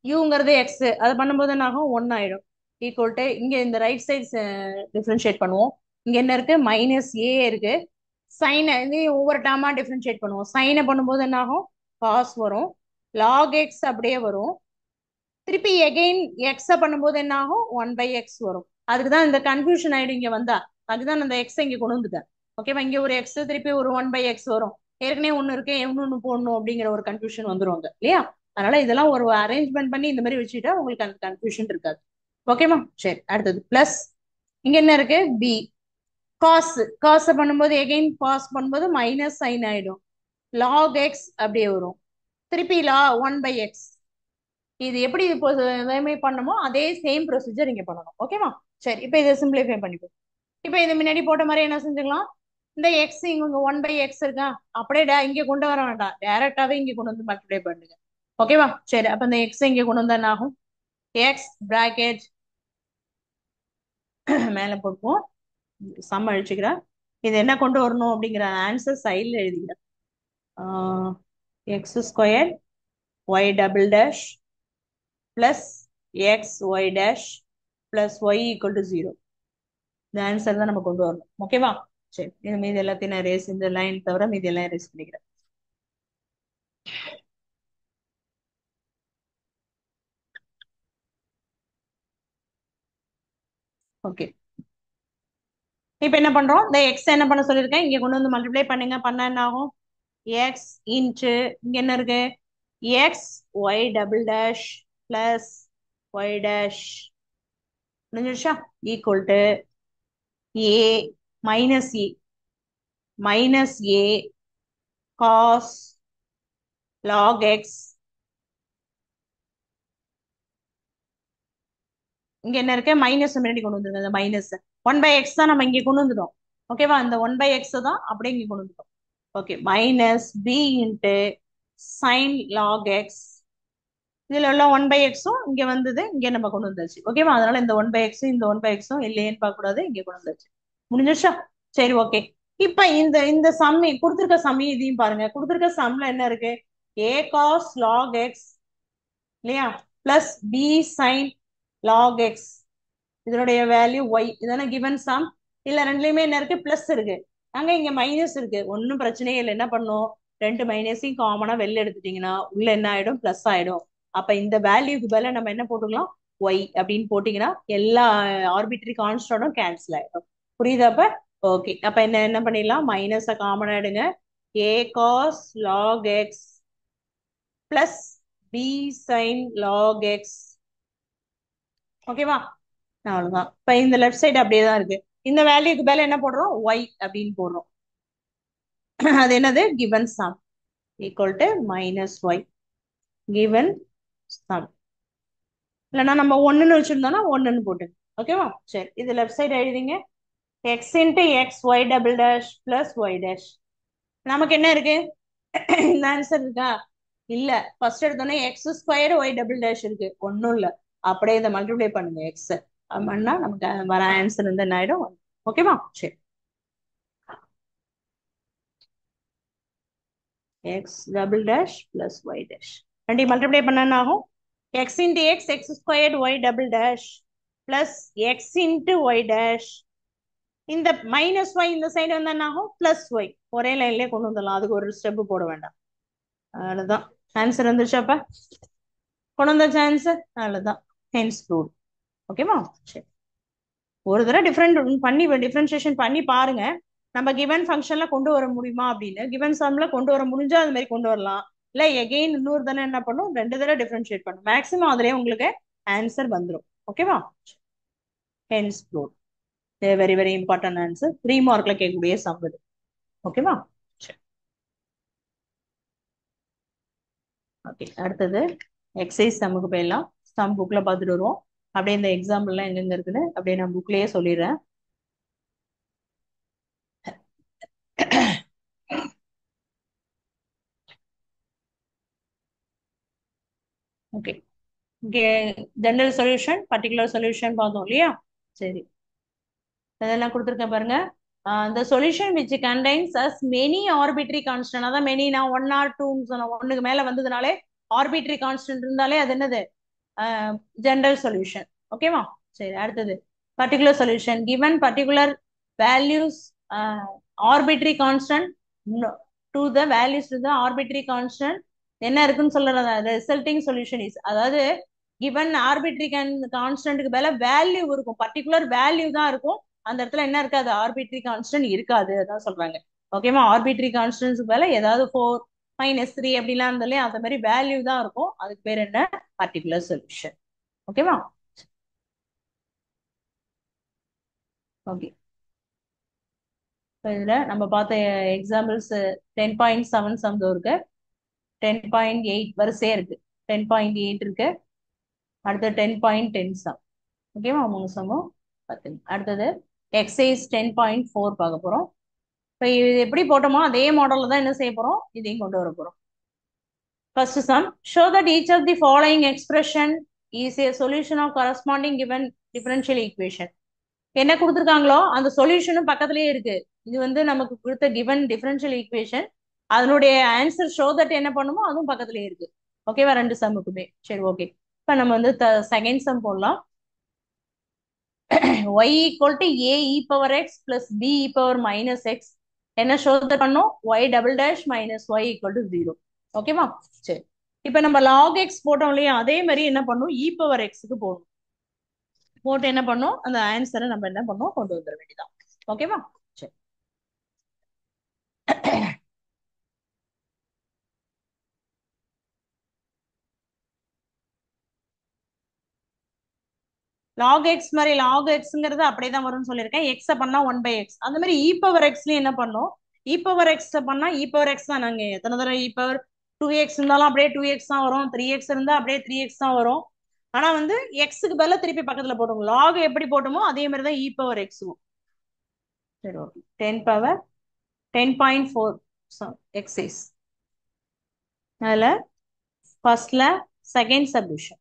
யூங்கிறது எக்ஸ், அது பண்ணும்போது என்ன ஆகும், ஒன் ஆயிடும். ஈக்குவல் டு இங்க இந்த ரைட் சைட் டிஃபரன்ஷியேட் பண்ணுவோம். இங்க என்ன இருக்கு, மைனஸ் ஏ இருக்கு. சைனை இது ஒவ்வொரு டேர்மா டிஃபரன்ஷியேட் பண்ணுவோம். சைனை பண்ணும்போது என்ன ஆகும், காஸ் வரும். லாக் எக்ஸ் அப்படியே வரும். திருப்பி எகெயின் எக்ஸ பண்ணும்போது என்ன ஆகும், 1/x வரும். அதுக்குதான் இந்த கன்ஃபியூஷன் ஆயிடும் இங்க வந்தா. அதுதான் அந்த எக்ஸ் இங்க கொண்டு வந்துட்டேன். ஓகேவா? இங்க ஒரு எக்ஸ் திருப்பி ஒரு 1/x வரும். ஏற்கனவே ஒண்ணு இருக்கு, இன்னொன்னு போடணும் அப்படிங்கிற ஒரு கன்ஃபியூஷன் வந்துருவாங்க இல்லையா? அதனால இதெல்லாம் ஒரு அரேஞ்ச்மெண்ட் பண்ணி இந்த மாதிரி வச்சுட்டா உங்களுக்கு அந்த கன்ஃபியூஷன் இருக்காது. ஓகேவா? சரி, அடுத்தது பிளஸ். இங்க என்ன இருக்கு, பி காஸ். காஸ் பண்ணும்போது எகைன் காஸ் பண்ணும்போது மைனஸ் சைன் ஆயிடும். லாக் எக்ஸ் அப்படியே வரும். திருப்பி லா 1/x. இது எப்படி இப்போ பண்ணுமோ அதே சேம் ப்ரொசீஜர் இங்க பண்ணணும். ஓகேவா? சரி, இப்போ இதை சிம்பிளிஃபை பண்ணிப்போம். இப்போ இது முன்னாடி போட்ட மாதிரி என்ன செஞ்சுக்கலாம், இந்த எக்ஸ் இங்க 1/x இருக்கா, அப்படியே இங்க கொண்டு வர வேண்டாம், டைரக்டாவே இங்க கொண்டு வந்து மல்டிப்ளை பண்ணுங்க. ஓகேவா? சரி, அப்ப இந்த எக்ஸ் இங்க கொண்டு வந்தா என்ன ஆகும், எக்ஸ் பிராக்கெட் மேல போட்டுவோம், சம் அழிச்சுக்கிறேன். இது என்ன கொண்டு வரணும் அப்படிங்கிற ஆன்சர் சைட்ல எழுதிக்கிறேன். X square y double dash plus x y dash plus y equal to 0. இந்த ஆன்சர் தான் நம்ம கொண்டு வரணும். ஓகேவா? சரி, இது மீதி எல்லாத்தையும் நான் ரேஸ், இந்த லைன் தவிர மீதி எல்லாம் ரேஸ் பண்ணிக்கிறேன். ஓகே, இப்போ என்ன பண்றோம், இந்த எக்ஸ் என்ன பண்ண சொல்லியிருக்கேன், இங்க கொண்டு வந்து மல்டிப்ளை பண்ணுங்க. பண்ணா என்ன ஆகும், எக்ஸ் இன்ட்டு இங்க என்ன இருக்கு, x y double dash plus y dash முடிஞ்சிருச்சா, equal to a minus a cos log x. இங்க என்ன இருக்கு, மைனஸ் முன்னாடி கொண்டு வந்துருங்க. இந்த மைனஸ் 1/x தான் நம்ம இங்க கொண்டு வந்துட்டோம். ஓகேவா, இந்த 1/x தான் அப்படியே இங்க கொண்டு வந்துட்டோம். Okay, minus b into sine log x. இதுல உள்ள 1/x-ம் இங்க வந்தது, இங்க நம்ம கொண்டு வந்தாச்சு. ஓகேவா, அதனால இந்த 1/x இந்த 1/x-ம் இல்லையேன்னு பார்க்க கூடாது, இங்க கொண்டு வந்தாச்சு. முடிஞ்சிருச்சா, சரி ஓகே. இப்ப இந்த இந்த சம்மி கொடுத்துருக்க சம்மி இதையும் பாருங்க. கொடுத்துருக்க சம்ல என்ன இருக்கு, ஏ காஸ் லாக் எக்ஸ் இல்லையா plus B sine log x, இதனுடைய வேல்யூ ஒய். இதான கிவன் சம். இல்ல ரெண்டுலயுமே என்ன இருக்கு, பிளஸ் இருக்கு, அங்க இங்க மைனஸ் இருக்கு. ஒன்னும் பிரச்சனையே இல்லை. என்ன பண்ணும், ரெண்டு மைனஸையும் காமனா வெளில எடுத்துட்டீங்கன்னா உள்ள என்ன ஆயிடும், பிளஸ் ஆயிடும். அப்ப இந்த வேல்யூக்கு பதிலா நம்ம என்ன போட்டுக்கலாம், ஒய் அப்படின்னு போட்டீங்கன்னா எல்லா ஆர்பிட்ரி கான்ஸ்டன்டும் கேன்சல் ஆயிடும். புரியுதா அப்ப, ஓகே. அப்ப என்ன என்ன பண்ணிடலாம், மைனஸை காமனா எடுங்க, A cos log x plus B sine log x. ஓகேவா, அவ்வளவுதான். இப்ப இந்த லெஃப்ட் சைடு அப்படியே தான் இருக்கு. இந்த வேல்யூக்கு மேல என்ன போடுறோம், ஒய் அப்படின்னு போடுறோம். அது என்னது, given sum equal to minus y given sum. இல்லைன்னா நம்ம ஒண்ணுன்னு வச்சிருந்தோம்னா ஒண்ணுன்னு போட்டு. ஓகேவா, சரி. இது லெஃப்ட் சைடு எழுதிங்க, x into x y double dash plus y dash. நமக்கு என்ன இருக்கு, இந்த ஆன்சர் இருக்கா, இல்ல. ஃபர்ஸ்ட் எடுத்தோன்னே x square y double dash இருக்கு, ஒன்னும் இல்ல. அப்படியே இதை மல்டிப்ளை பண்ணுங்க எக்ஸ் பண்ணா நமக்கு வர ஆன்சர் வந்து என்ன ஆயிடும். ஓகேவா, சரி. X double dash plus y dash ரெண்டையும் மல்டிப்ளை பண்ண என்ன ஆகும், x into x x squared y double dash plus x into y dash. இந்த மைனஸ் ஒய் இந்த சைடு வந்து என்ன ஆகும், பிளஸ் ஒய். ஒரே லைன்லயே கொண்டு வந்துடலாம், அதுக்கு ஒரு ஸ்டெப் போட வேண்டாம். அவ்வளவுதான், ஆன்சர் வந்துருச்சு. அப்ப கொண்டு வந்தாச்சு ஆன்சர், அவ்வளவுதான். Hence proved. ஓகேவா, சரி. ஒரு தடவை டிஃபரன்ஷியேஷன் பண்ணி பாருங்க, நம்ம கிவன் ஃபங்க்ஷன்ல கொண்டு வர முடியுமா அப்படின்னு. கிவன் சம்ல கொண்டு வர முடிஞ்சா அது மாதிரி கொண்டு வரலாம். இல்ல எகெயின் இன்னொரு தானே என்ன பண்ணும், ரெண்டு தடவை டிஃபரன்ஷியேட் பண்ணும். மேக்ஸிமம் அதுலயே உங்களுக்கு ஆன்சர் வந்துடும். ஓகேவா, hence proved. Very very important answer, 3 மார்க்ல கேட்கக்கூடிய சம் இது. ஓகேவா, ஓகே. அடுத்தது எக்ஸசைஸ் சம்முக்கு போயிடலாம். சம் புக்ல பார்த்துட்டு வருவோம். அப்படியே இந்த எக்ஸாம்பிள்லாம் எங்கெங்க இருக்குன்னு அப்படியே நான் புக்லயே சொல்லிடுறேன். ஓகே, இங்கே ஜெனரல் சொல்யூஷன் பர்டிகுலர் சொல்யூஷன் பார்த்தோம் இல்லையா, சரி. அதெல்லாம் கொடுத்துருக்கேன் பாருங்க. the solution which contains as many arbitrary constant, அதான் many நான் 1 or 2 சொன்னேன், ஒண்ணுக்கு மேல வந்ததுனாலே arbitrary constant இருந்தாலே அது என்னது, ஜெனரல் சொல்யூஷன். ஓகேவா, சரி. அடுத்தது particular solution, given particular values arbitrary constant to the values to the arbitrary constant என்ன இருக்குன்னு சொல்றது, ரிசல்டிங் சொல்யூஷன் இஸ். அதாவது கிவன் ஆர்பிட்ரி கான்ஸ்டன்ட்க்கு மேல வேல்யூ இருக்கும், பர்டிகுலர் வேல்யூ தான் இருக்கும். அந்த இடத்துல என்ன இருக்காது, ஆர்பிட்ரி கான்ஸ்டன்ட் இருக்காது, அதான் சொல்றாங்க. ஓகேவா, ஆர்பிட்ரி கான்ஸ்டன்ட்க்கு மேல ஏதாவது 4 - 3 அப்படிலாம் இருந்தாலே அந்த மாதிரி வேல்யூ தான் இருக்கும். அதுக்கு பேர் என்ன, பர்டிகுலர் சொல்யூஷன். ஓகேவா, ஓகே. இதுல நம்ம பார்த்த எக்ஸாம்பிள்ஸ் 10.7 சம் இருக்கு, 10.8 வரிசையா இருக்கு, 10.8 இருக்கு, அடுத்து 10.10 சம். ஓகேவா, 3 சமம் பார்த்துங்க. அடுத்தது எக்ஸசைஸ் 10.4 பார்க்க போறோம். இப்போ இது எப்படி போட்டோமோ அதே மாடல்ல தான் என்ன செய்ய போறோம், இதையும் கொண்டு வர போறோம். First sum, show that each of the following expression is a solution of corresponding given differential equation. என்ன கொடுத்துருக்காங்களோ அந்த சொல்யூஷனும் பக்கத்துலயே இருக்கு. இது வந்து நமக்கு கொடுத்த கிவன் டிஃபரன்ஷியல் ஈக்குவேஷன், அதனுடைய ஆன்சர் ஷோ தட் என்ன பண்ணுமோ அதுவும் பக்கத்துலயே இருக்கு. ஓகேவா, ரெண்டு சம்முக்குமே. சரி ஓகே, இப்ப நம்ம வந்து செகண்ட் சம் போடலாம். y equal to a e power x plus b e power minus x என்ன ஷோ தட் பண்ணும், y double dash minus y equal to 0. ஓகேவா, சரி. இப்ப நம்ம log x போட்டோம் இல்லையா, அதே மாதிரி என்ன பண்ணும், e power x க்கு போடணும். போட்டு என்ன பண்ணும், அந்த ஆன்சரை நம்ம என்ன பண்ணுவோம், கொண்டு வந்துட வேண்டியதான். ஓகேவா? சரி. log x மாதிரி log xங்கிறது அப்படியே தான் வரும்னு சொல்லியிருக்கேன். x பண்ணா 1/x. அந்த மாதிரி e பவர் xலயும் என்ன பண்ணும்? e பவர் x பண்ணா e பவர் x தான். நாங்க எத்தனை தடவை e பவர் 2x இருந்தாலும் அப்படியே 2x தான் வரும். 3x இருந்தா அப்படியே 3x தான் வரும். ஆனா வந்து xக்கு பதிலா திருப்பி பக்கத்துல போட்டுங்க. log எப்படி போட்டோமோ அதே மாதிரி தான் e பவர் xக்கும். சரி, ஓகே. 10 power 10.4 exercise. அதுல ஃபர்ஸ்ட்ல செகண்ட் சப்டிவிஷன்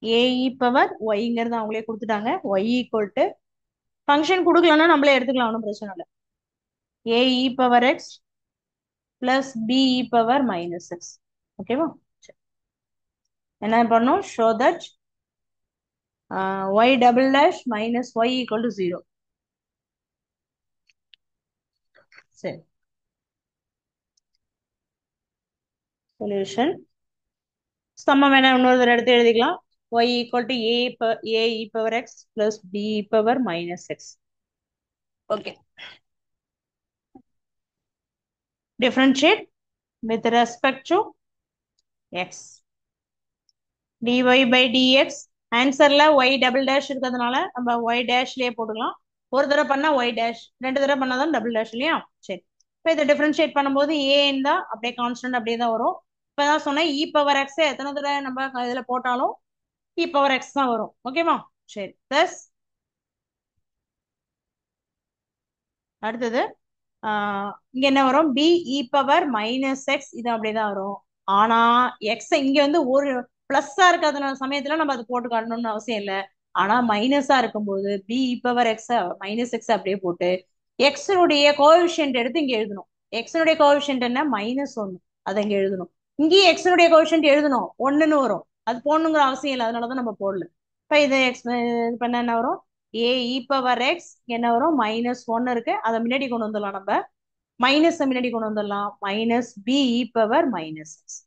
ஏ இ பவர் ஒய்ங்கிறது அவங்களே கொடுத்துட்டாங்க. ஒய் ஈக்குவல் டு ஃபங்க்ஷன் கொடுக்கலன்னா நம்மளே எடுத்துக்கலாம், ஒன்றும் பிரச்சனை இல்லை. A e power x plus b e power minus x. ஓகேவா? என்ன பண்ணும்? Show that y double dash minus y equal to 0. சரி, சொல்யூஷன் சம்மம் வேணா இன்னொரு தடவை எடுத்து எழுதிக்கலாம். y equal to a e power x plus b e power minus x. Okay. Differentiate with respect to x. dy by dx. ஆன்சர்ல y double dash இருக்கிறதுனால நம்ம y டேஷ்லயே போட்டுக்கலாம். ஒரு தடவை பண்ணா y டேஷ், ரெண்டு தடவை பண்ணாதான் டபுள் டேஷ் இல்லையா? சரி. இப்போ இதை டிஃபரன்ஷியேட் பண்ணும்போது a இருந்தா அப்படியே கான்ஸ்டன்ட் அப்படியே தான் வரும். இப்பதான் சொன்னேன் e பவர் x எத்தனை தடவை நம்ம இதுல போட்டாலும் e பவர் x தான் வரும். ஓகேவா? சரி. பிளஸ் அடுத்தது இங்க என்ன வரும்? B e power minus X. இது அப்படியேதான் வரும். ஆனா எக்ஸ் இங்க வந்து ஒரு பிளஸ்ஸா இருக்கிற சமயத்துல நம்ம அது போட்டு காட்டணும்னு அவசியம் இல்லை. ஆனா மைனஸா இருக்கும்போது B e power X minus X அப்படியே போட்டு எக்ஸனுடைய கோஎஃபிஷியன்ட் எடுத்து இங்க எழுதணும். எக்ஸனுடைய கோஎஃபிஷியன்ட் என்ன? -1. அதை இங்க எழுதணும். இங்கேயும் எக்ஸனுடைய கோஎஃபிஷியன்ட் எழுதணும், 1ன்னு வரும். அது போடணுங்கிற அவசியம் இல்லை, அதனாலதான் நம்ம போடல. இப்ப இது எக்ஸ் இது பண்ண என்ன வரும்? ஏ இ பவர் எக்ஸ் என்ன வரும்? -1 இருக்கு, அதை முன்னாடி கொண்டு வந்துடலாம். நம்ம மைனஸ் முன்னாடி கொண்டு வந்துடலாம். Minus b e power minus x.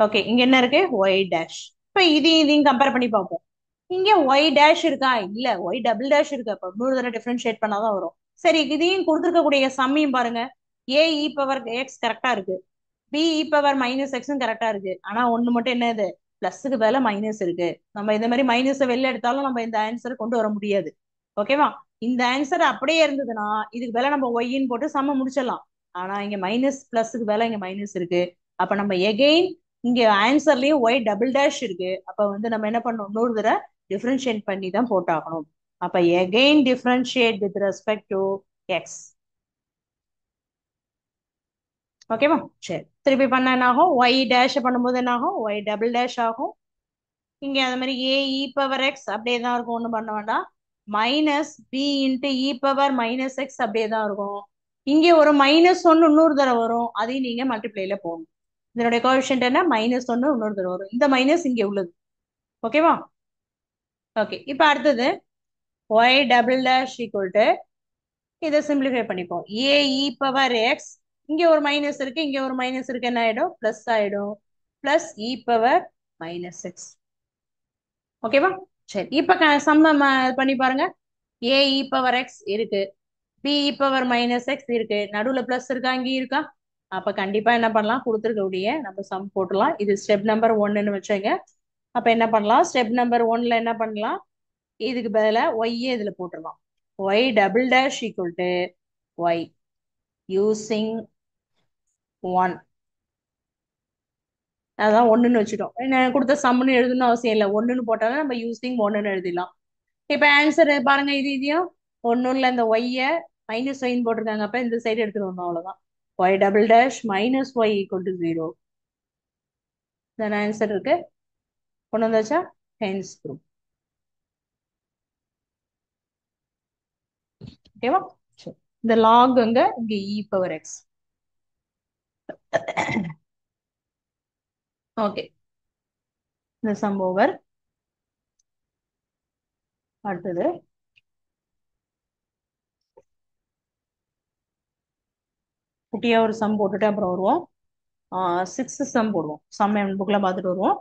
Okay, இங்க என்ன இருக்கு? Y dash. இப்ப இதையும் கம்பேர் பண்ணி பார்ப்போம். இங்க ஒய் டேஷ் இருக்கா? இல்ல, ஒய் டபுள் டேஷ் இருக்கு. அப்ப இன்னொரு தடவை டிஃபரன்ஷியேட் பண்ணாதான் வரும். சரி, இதையும் கொடுத்துருக்கக்கூடிய சம்மையும் பாருங்க. ஏ இ பவர் எக்ஸ் கரெக்டா இருக்கு, பி இ பவர் மைனஸ் எக்ஸும் கரெக்டா இருக்கு. ஆனா ஒண்ணு மட்டும் என்னது? பிளஸுக்கு பதிலா மைனஸ் இருக்கு. நம்ம இந்த மாதிரி மைனஸ் வெளில எடுத்தாலும் நம்ம இந்த ஆன்சர் கொண்டு வர முடியாது. ஓகேவா? இந்த ஆன்சர் அப்படியே இருந்ததுன்னா இதுக்கு பதிலா நம்ம ஒய்ன்னு போட்டு சம்ம முடிச்சிடலாம். ஆனா இங்க மைனஸ் பிளஸுக்கு பதிலா இங்க மைனஸ் இருக்கு. அப்ப நம்ம எகெயின் இங்க ஆன்சர்லயும் ஒய் டபுள் டேஷ் இருக்கு. அப்ப வந்து நம்ம என்ன பண்ணணும்? இன்னொரு தடவை டிஃபரன்ஷியேட் பண்ணி தான் போட்டாகணும். அப்ப again differentiate with respect to X. ஓகேவா? சரி, திருப்பி பண்ண என்ன ஆகும்? ஒய் டேஷ் பண்ணும்போது என்ன ஆகும்? ஒய் டபுள் டேஷ் ஆகும். இங்க அது மாதிரி ஏ இ பவர் எக்ஸ் அப்படியே தான் இருக்கும், ஒன்றும் பண்ண வேண்டாம். Minus b into e power minus X அப்படியே தான் இருக்கும். இங்க ஒரு -1 இன்னொரு தடவை வரும், அதையும் நீங்க மல்டிப்ளைல போகணும். இதனுடைய கோஎஃபிஷியன்ட் என்ன? -1 இன்னொரு தடவை வரும். இந்த மைனஸ் இங்க உள்ளது. ஓகேவா? ஓகே, இப்போ அடுத்தது y double dash equal to இதை சிம்பிளிஃபை பண்ணிப்போம். ஏ இ பவர் எக்ஸ், இங்க ஒரு மைனஸ் இருக்கு, இங்க ஒரு மைனஸ் இருக்கு, என்ன ஆயிடும்? பிளஸ் ஆயிடும். பிளஸ் இ பவர் மைனஸ் எக்ஸ். ஓகேவா? சரி, இப்ப சம்ம பண்ணி பாருங்க. ஏ இ பவர் எக்ஸ் இருக்கு, B e power minus X இருக்கு, நடுவுல பிளஸ் இருக்கா? இங்கேயும் இருக்கா? அப்ப கண்டிப்பா என்ன பண்ணலாம்? கொடுத்துருக்கக்கூடிய நம்ம சம் போட்டுலாம். இது ஸ்டெப் நம்பர் 1ன்னு வச்சுங்க. அப்ப என்ன பண்ணலாம்? ஸ்டெப் நம்பர் 1ல என்ன பண்ணலாம்? இதுக்கு பதிலா ஒய்யே இதுல போட்டுடலாம். Y double dash equal to y using 1. அதான் 1ன்னு வச்சுட்டோம். என்ன கொடுத்த சம்னு எழுதணும்னு அவசியம் இல்லை, 1ன்னு போட்டாலும் நம்ம யூசிங் 1ன்னு எழுதிடலாம். இப்ப ஆன்சர் பாருங்க. இதையும் ஒன்னும் இல்லை, இந்த ஒய்ய மைனஸ் ஒய்ன்னு போட்டிருக்காங்க. அப்ப இந்த சைடு எடுத்துட்டு வந்தோம், அவ்வளவுதான். Y double dash minus y equal to 0. இதான ஆன்சர் இருக்கு. கொண்டு வந்தாச்சா? Hence prove. ஓகேவா? இந்த லாக் அங்க இங்க இ பவர் எக்ஸ். ஓகே, இந்த சம் ஓவர். அடுத்தது குட்டியா ஒரு சம் போட்டுட்டு அப்புறம் வருவோம். 6th சம் போடுவோம். சம் புக்ல பார்த்துட்டு வருவோம்.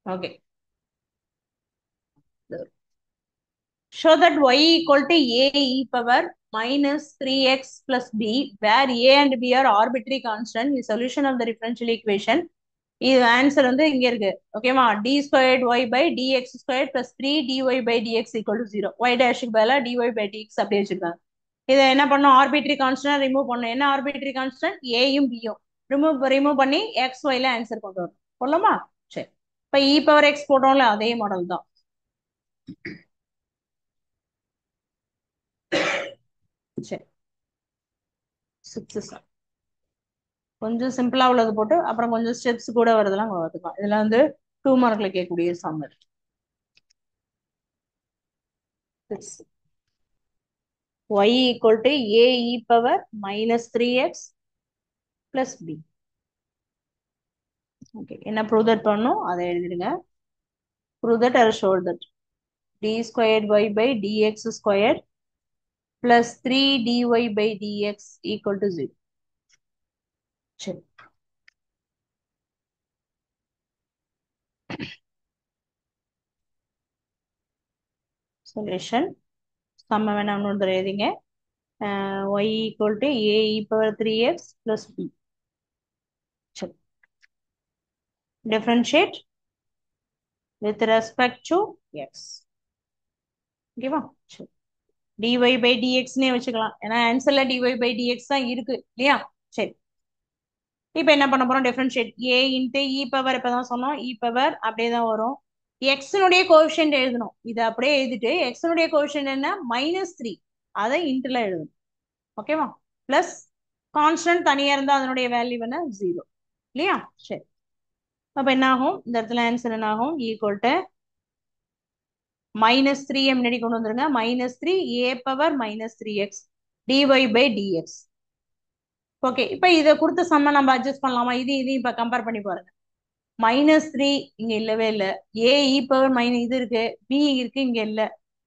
Okay. Show that y equal to a e power minus 3x plus b, where a and b are arbitrary constant. The solution of the differential equation. இது ஆன்சர் வந்து இங்க இருக்கு ஓகேவா d squared y by dx square plus three dy by dx equal to zero y டேஷுக்கு பதிலாக dy by dx அப்படி வச்சிருக்காங்க இதை என்ன பண்ணும் ஆர்பிட்ரி கான்ஸ்டன்ட் ரிமூவ் பண்ணும் என்ன ஆர்பிட்ரி கான்ஸ்டன்ட் ஏயும் பியும் ரிமூவ் பண்ணி எக்ஸ் ஒய்ல ஆன்சர் கொண்டு வரும் போடலாமா சரி இப்ப இ பவர் எக்ஸ் போட்டோம்ல அதே மாடல் தான் சரி சிக்ஸ் கொஞ்சம் சிம்பிளா உள்ளது போட்டு அப்புறம் கொஞ்சம் ஸ்டெப்ஸ் கூட வரதெல்லாம் பார்த்துக்கலாம் இதுல வந்து 2 மார்க்ல கேட்கக்கூடிய some y equal to a e power minus 3x plus b. Okay, என்ன prove that பண்ணும் அதை எழுதிடுங்க prove that or show that d squared y by dx squared plus 3 dy by dx equal to 0. சரி solution சம்ம வேணாம் இன்னொரு எழுதிங்க y equal to a e power 3x plus b. சரி differentiate with respect to x. ஓகேவா சரி dy by dx னே வச்சுக்கலாம் ஏன்னா ஆன்சர்ல dy by dx தான் இருக்கு இல்லையா சரி இப்போ என்ன பண்ண போறோம் differentiate a into e power இப்பதான் சொன்னோம் இ பவர் அப்படியே தான் வரும் எக்ஸனுடைய கோஎஃபிஷியன்ட் எழுதணும் இதை அப்படியே எழுதிட்டு எக்ஸனுடைய கோஎஃபிஷியன்ட் என்ன -3 அதை இன்ட்டுல எழுதணும் ஓகேவா பிளஸ் கான்ஸ்டன்ட் தனியா இருந்தா அதனுடைய வேல்யூ என்ன 0 இல்லையா சரி அப்ப என்ன ஆகும் இந்த இடத்துல ஆன்சர் என்ன ஆகும் ஈக்குவல் டு -3 முன்னாடி கொண்டு வந்துருங்க -3 a power -3x dy by dx. Okay இப்ப இதை கொடுத்த சம்ம நம்ம அட்ஜஸ்ட் பண்ணலாமா இது இப்ப கம்பேர் பண்ணி பாருங்க -3 இங்க இல்லவே இல்லை ஏ இ பவர் மைனஸ் இது இருக்கு பி இருக்கு இங்க இல்ல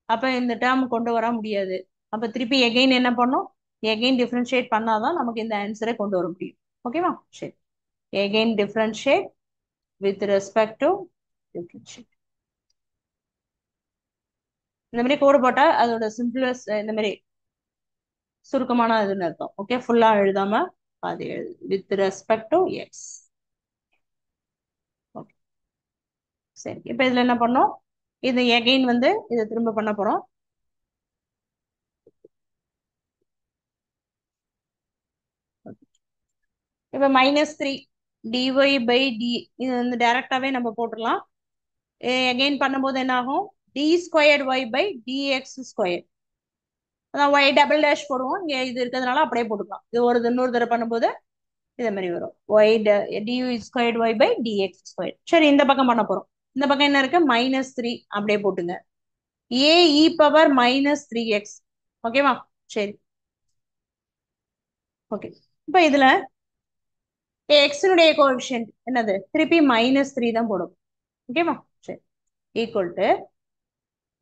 அப்ப இந்த டேர்ம் கொண்டு வர முடியாது அப்ப திருப்பி எகைன் என்ன பண்ணும் எகைன் டிஃபரன்ஷியேட் பண்ணாதான் நமக்கு இந்த ஆன்சரை கொண்டு வர முடியும் ஓகேவா சரி again differentiate with respect to differentiate இந்த மாதிரி கோடு போட்டா அதோட சிம்பிளஸ்ட் இந்த மாதிரி சுருக்கமான இதுன்னு அர்த்தம் ஓகே ஃபுல்லா எழுதாம பாதி எழுது with respect to X okay சரி இப்ப இதுல என்ன பண்ணோம் இது எகைன் வந்து இதை திரும்ப பண்ண போறோம் இப்ப -3 dy by d இது வந்து டைரக்டாவே நம்ம போட்டுடலாம் எகைன் பண்ணும்போது என்ன ஆகும் d squared y by dx square அதான் y டபுள் டேஷ் போடுவோம் இங்க இது இருக்கிறதுனால அப்படியே போட்டுக்கலாம் இது ஒரு இன்னொரு தடவை பண்ணும்போது இதே மாதிரி வரும் y du squared y by dx square சரி இந்த பக்கம் பண்ண போறோம் இந்த பக்கம் என்ன இருக்கு -3 அப்படியே போட்டுங்க a e பவர் -3x ஓகேவா சரி ஓகே இப்ப இதுல எக்ஸனுடைய கோஎஃபிஷியன்ட் என்னது திருப்பி -3 தான் போடும் ஓகேவா சரி ஈக்குவல் டு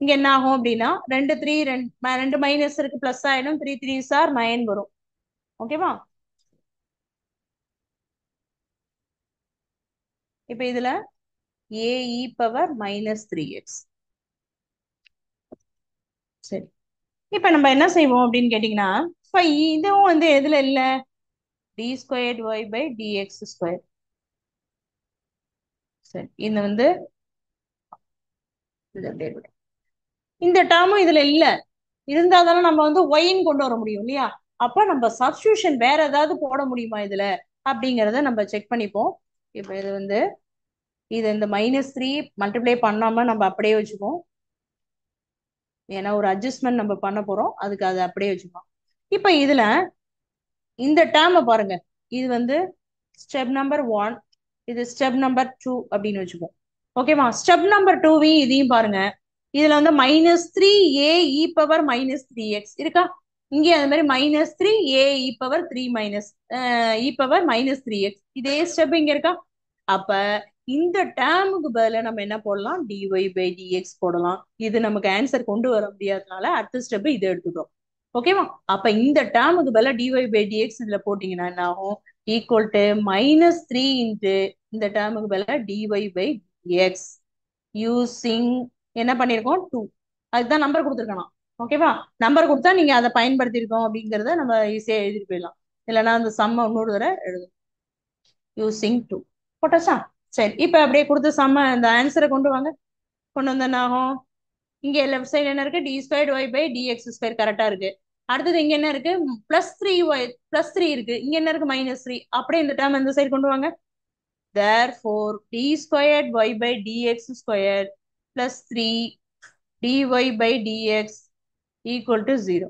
இங்க என்ன ஆகும் அப்படின்னா ரெண்டு மைனஸ் இருக்கு பிளஸ் ஆயிடும் 3 3s are 9 வரும் ஓகேவா இப்ப இதுல a e பவர் -3x சரி இப்ப நம்ம என்ன செய்வோம் அப்படின்னு கேட்டீங்கன்னா இப்ப இதுவும் வந்து எதுல இல்ல d squared y by dx square சரி இது வந்து இந்த டேர்மும் இதுல இல்ல இருந்தாதானே நம்ம வந்து ஒயின்னு கொண்டு வர முடியும் இல்லையா அப்ப நம்ம சப்ஸ்டியூஷன் வேற ஏதாவது போட முடியுமா இதுல அப்படிங்கறத நம்ம செக் பண்ணிப்போம் இப்ப இது வந்து இது இந்த -3 மல்டிப்ளை பண்ணாம நம்ம அப்படியே வச்சுப்போம் ஏன்னா ஒரு அட்ஜஸ்ட்மெண்ட் நம்ம பண்ண போறோம் அதுக்கு அதை அப்படியே வச்சுப்போம் இப்ப இதுல இந்த டேர்மை பாருங்க இது வந்து ஸ்டெப் நம்பர் 1 இது ஸ்டெப் நம்பர் 2 அப்படின்னு வச்சுப்போம் ஓகேவா ஸ்டெப் நம்பர் 2 இதையும் பாருங்க இதுல வந்து -3 a e பவர் -3x இருக்கா இங்கே அது மாதிரி -3 a e power 3 minus e power -3x இதே ஸ்டெப் இங்க இருக்கா அப்ப இந்த டேர்முக்கு பதிலா நம்ம என்ன போடலாம் dy by dx போடலாம் இது நமக்கு ஆன்சர் கொண்டு வர முடியாதனால அடுத்த ஸ்டெப் இதை எடுத்துக்கிறோம் ஓகேவா அப்ப இந்த டேர்முக்கு பதிலா dy by dx இதுல போட்டீங்கன்னா என்ன ஆகும் ஈக்குவல் டு -3 இன்ட்டு இந்த டேர்முக்கு பதிலா dy by dx யூசிங் என்ன பண்ணியிருக்கோம் 2. அதுதான் நம்பர் கொடுத்துருக்கணும். ஓகேவா? நம்பர் கொடுத்தா நீங்க அதை பயன்படுத்தியிருக்கோம் அப்படிங்கிறத நம்ம ஈஸியா எழுதிட்டு போயிடலாம். இல்லைன்னா அந்த சம்ம இன்னொரு தடவை எழுதும். யூசிங் 2 போட்டாச்சா? சரி, இப்ப அப்படியே கொடுத்த சம்ம இந்த ஆன்சரை கொண்டு வாங்க. கொண்டு வந்த என்ன ஆகும்? இங்க லெஃப்ட் சைடு என்ன இருக்கு? D square y by dx square கரெக்டா இருக்கு. அடுத்தது இங்க என்ன இருக்கு? +3y +3 இருக்கு. இங்க என்ன இருக்கு? -3. அப்படியே இந்த டேர்ம் இந்த சைடு கொண்டு வாங்க. therefore d squared y by dx squared plus 3 dy by dx equal to 0.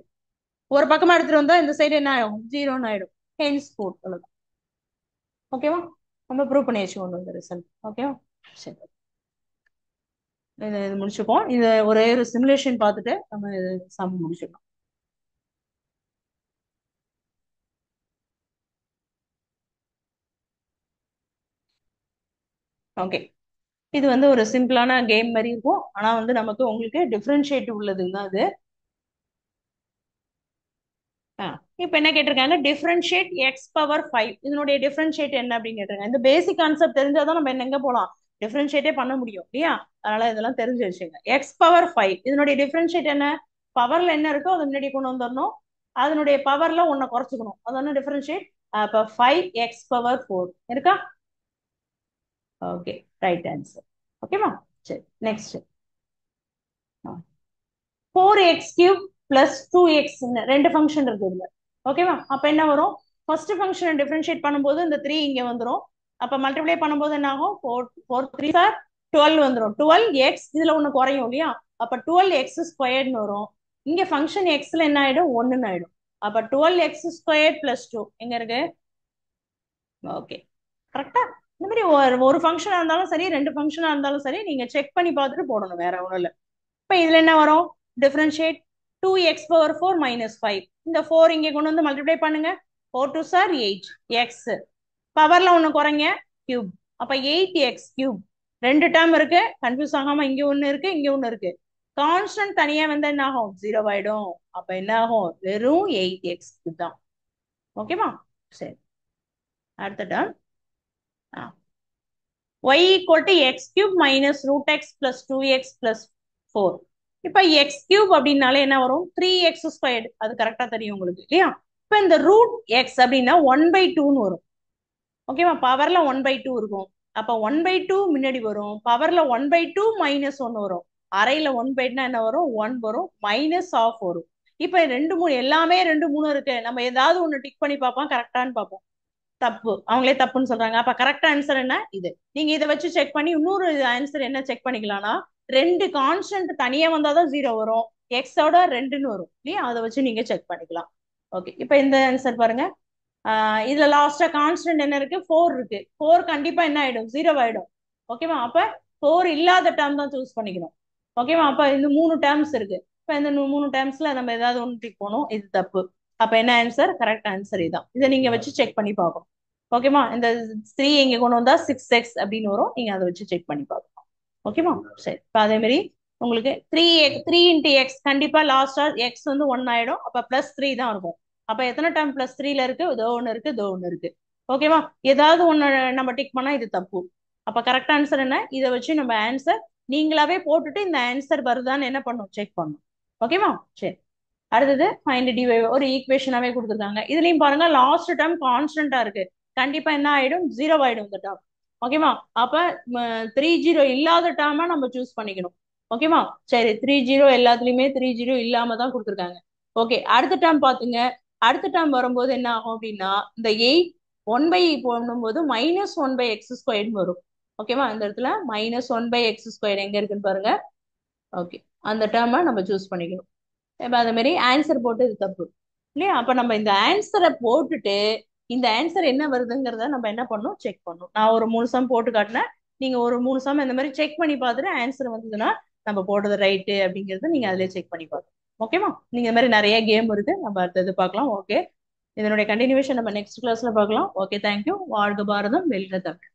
ஒரு பக்கமா எடுத்துட்டு வந்தா இந்த சைடு என்ன ஆகும்? 0ன்னு ஆயிடும். ஹென்ஸ் போட்டு. ஓகேவா? நம்ம ப்ரூவ் பண்ணியாச்சு ஒன்று இந்த ரிசல்ட். ஓகேவா? சரி, இது முடிச்சுப்போம். இது ஒரே ஒரு சிமுலேஷன் பார்த்துட்டு நம்ம சம் முடிச்சுக்கலாம். ஓகே, இது வந்து ஒரு சிம்பிளான கேம் மாதிரி இருக்கும். ஆனா வந்து நமக்கு உங்களுக்கு டிஃபரன்ஷியேட் உள்ளதுங்க தான் அது. இப்ப என்ன கேட்டிருக்காங்க? Differentiate x⁵. இதனுடைய டிஃபரன்ஷியேட் என்ன அப்படின்னு கேட்டிருக்காங்க. இந்த பேசிக் கான்செப்ட் தெரிஞ்சாதான் நம்ம எங்க போலாம், டிஃபரன்ஷியேட்டே பண்ண முடியும் இல்லையா? அதனால இதெல்லாம் தெரிஞ்சு வச்சுங்க. x⁵. இதனுடைய டிஃபரன்ஷியேட் என்ன? பவர்ல என்ன இருக்கோ அதை முன்னாடி கொண்டு வந்துடணும். அதனுடைய பவர்ல ஒன்ன குறைச்சுக்கணும். அதான டிஃபரன்ஷியேட். அப்ப 5x⁴ இருக்கா? Okay, right answer. ஓகேவா? சரி, நெக்ஸ்ட் 4x³ + 2x ரெண்டு ஃபங்க்ஷன் இருக்கு இதுல. ஓகேவா? அப்ப என்ன வரும்? ஃபர்ஸ்ட் ஃபங்க்ஷன் டிஃபரன்ஷியேட் பண்ணும்போது இந்த 3 இங்க வந்துரும். அப்ப மல்டிப்ளை பண்ணும்போது என்ன ஆகும்? 4 3 சார் 12 வந்துரும். 12x இதுல ஒண்ணு குறையும் இல்லையா? அப்ப 12x² வரும். இங்க ஃபங்க்ஷன் xல என்ன ஆயிடும்? 1ன்னு ஆயிடும். அப்ப 12x² + 2 எங்க இருக்கு? ஓகே, கரெக்டா? இந்த மாதிரி ஒரு ஃபங்க்ஷனா இருந்தாலும் சரி, ரெண்டு ஃபங்க்ஷனா இருந்தாலும் சரி, நீங்க செக் பண்ணி பார்த்துட்டு போடணும், வேற ஒண்ணும் இல்ல. இப்ப இதுல என்ன வரும்? Differentiate 2x⁴ -5. இந்த 4 இங்க கொண்டு வந்து மல்டிப்ளை பண்ணுங்க. 4 2 சார் 8 x பவர்ல ஒண்ணு குறைங்க, கியூப். அப்ப 8x³ ரெண்டு டேர்ம் இருக்கு, கன்ஃபியூஸ் ஆகாம இங்க ஒண்ணு இருக்கு, இங்க ஒண்ணு இருக்கு. கான்ஸ்டன்ட் தனியா வந்து என்ன ஆகும்? 0 ஆயிடும். அப்ப என்ன ஆகும்? வெறும் 8x³ தான். ஓகேவா? சரி, அடுத்த term y = x³ - √x + 2x + 4. இப்ப x³ அப்படின்னாலே என்ன வரும்? 3x². அது கரெக்டா தெரியும் உங்களுக்கு இல்லையா? இப்ப இந்த √x அப்படின்னா 1/2ன்னு வரும். ஓகேவா? பவர்ல 1/2 இருக்கும். அப்ப 1/2 முன்னாடி வரும். பவர்ல 1/2 -1 வரும். அரையில 1/2னா என்ன வரும்? 1 வரும். -12 வரும். இப்ப ரெண்டு மூணு எல்லாமே 2 3 இருக்கு. நம்ம ஏதாவது ஒண்ணு டிக் பண்ணி பார்ப்போம், கரெக்டான்னு பார்ப்போம். தப்பு, அவங்களே தப்புன்னு சொல்றாங்க. அப்ப கரெக்ட் ஆன்சர் என்ன? இது. நீங்க இதை வச்சு செக் பண்ணி இன்னொரு ஆன்சர் என்ன செக் பண்ணிக்கலாம்னா, ரெண்டு கான்ஸ்டன்ட் தனியா வந்தாதான் 0 வரும், எக்ஸோட 2ன்னு வரும் இல்லையா? அதை வச்சு நீங்க செக் பண்ணிக்கலாம். ஓகே, இப்ப இந்த ஆன்சர் பாருங்க. இதுல லாஸ்டா கான்ஸ்டன்ட் என்ன இருக்கு? 4 இருக்கு. 4 கண்டிப்பா என்ன ஆயிடும்? 0 ஆயிடும். ஓகேவா? அப்ப 4 இல்லாத டேர்ம் தான் சூஸ் பண்ணிக்கணும். ஓகேவா? அப்ப இந்த 3 டேர்ம்ஸ் இருக்கு. இப்ப இந்த 3 டேர்ம்ஸ்ல நம்ம ஏதாவது ஒன்று டிக் போகணும். இது தப்பு. அப்ப என்ன ஆன்சர்? கரெக்ட் ஆன்சர் இதான். இதை நீங்க வச்சு செக் பண்ணி பார்க்கணும். ஓகேவா? இந்த 3 இங்க கொண்டு வந்தா 6x அப்படின்னு வரும். நீங்க அதை வச்சு செக் பண்ணி பார்க்கணும். ஓகேவா? சரி, இப்ப அதே மாதிரி உங்களுக்கு 3 × x கண்டிப்பா லாஸ்டா x வந்து 1 ஆயிடும். அப்ப +3 தான் இருக்கும். அப்ப எத்தனை டேர்ம் +3ல இருக்கு? இதோ ஒண்ணு இருக்கு, இதோ ஒண்ணு இருக்கு. ஓகேவா? ஏதாவது ஒண்ணு நம்ம டிக் பண்ணா இது தப்பு. அப்ப கரெக்ட் ஆன்சர் என்ன? இதை வச்சு நம்ம ஆன்சர் நீங்களாவே போட்டுட்டு இந்த ஆன்சர் வருதான்னு என்ன பண்ணும்? செக் பண்ணும். ஓகேவா? சரி, அடுத்தது ஃபைண்ட் dy ஒரு ஈக்குவேஷனாவே கொடுத்துருக்காங்க. இதுலயும் பாருங்க, லாஸ்ட் டேர்ம் கான்ஸ்டன்டா இருக்கு. கண்டிப்பா என்ன ஆயிடும்? 0 ஆயிடும் இந்த டேர்ம். ஓகேவா? அப்ப 3 0 இல்லாத டேர்மா நம்ம சூஸ் பண்ணிக்கணும். ஓகேவா? சரி, 3 0 எல்லாத்துலயுமே 3 0 இல்லாம தான் கொடுத்துருக்காங்க. ஓகே, அடுத்த டேர்ம் பாத்துங்க. அடுத்த டேர்ம் வரும்போது என்ன ஆகும் அப்படின்னா, இந்த 8 1 போடும்போது -1/x² வரும். ஓகேவா? இந்த இடத்துல -1/x² எங்க இருக்குன்னு பாருங்க. ஓகே, அந்த டேர்மை நம்ம சூஸ் பண்ணிக்கணும். இப்ப அந்த மாதிரி ஆன்சர் போட்டு இது தப்பு இல்லையா? அப்ப நம்ம இந்த ஆன்சரை போட்டுட்டு இந்த ஆன்சர் என்ன வருதுங்கிறத நம்ம என்ன பண்ணணும்? செக் பண்ணணும். நான் ஒரு 3 சம் போட்டு காட்டினேன். நீங்க ஒரு 3 சம் இந்த மாதிரி செக் பண்ணி பார்த்துட்டு ஆன்சர் வந்ததுன்னா நம்ம போடுறது ரைட்டு அப்படிங்கறத நீங்க அதிலே செக் பண்ணி பார்க்கணும். ஓகேவா? நீங்க இந்த மாதிரி நிறைய கேம் இருக்கு, நம்ம அடுத்தது பார்க்கலாம். ஓகே, இதனுடைய கண்டினியூவேஷன் நம்ம நெக்ஸ்ட் கிளாஸ்ல பார்க்கலாம். Okay, thank you. வாழ்க பாரதம், வெல்க Tamil.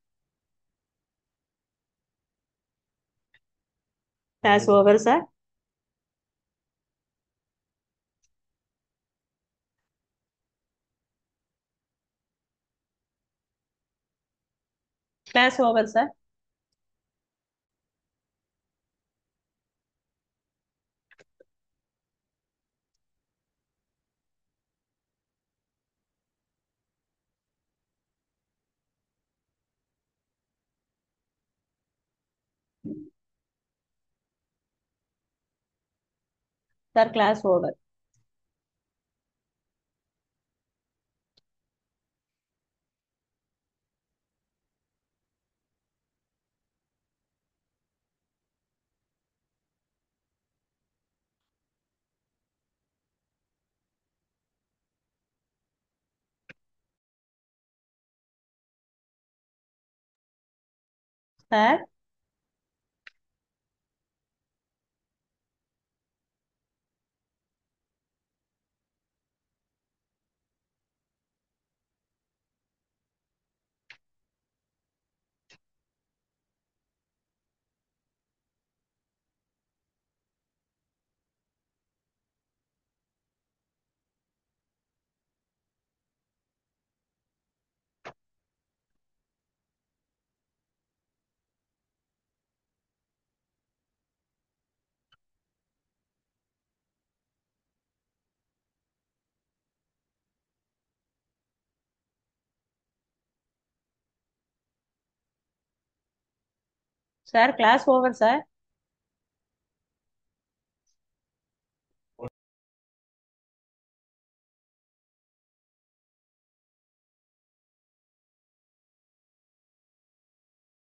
Class over sir. Class over sir. Sir class over. Sir. Sir class over sir.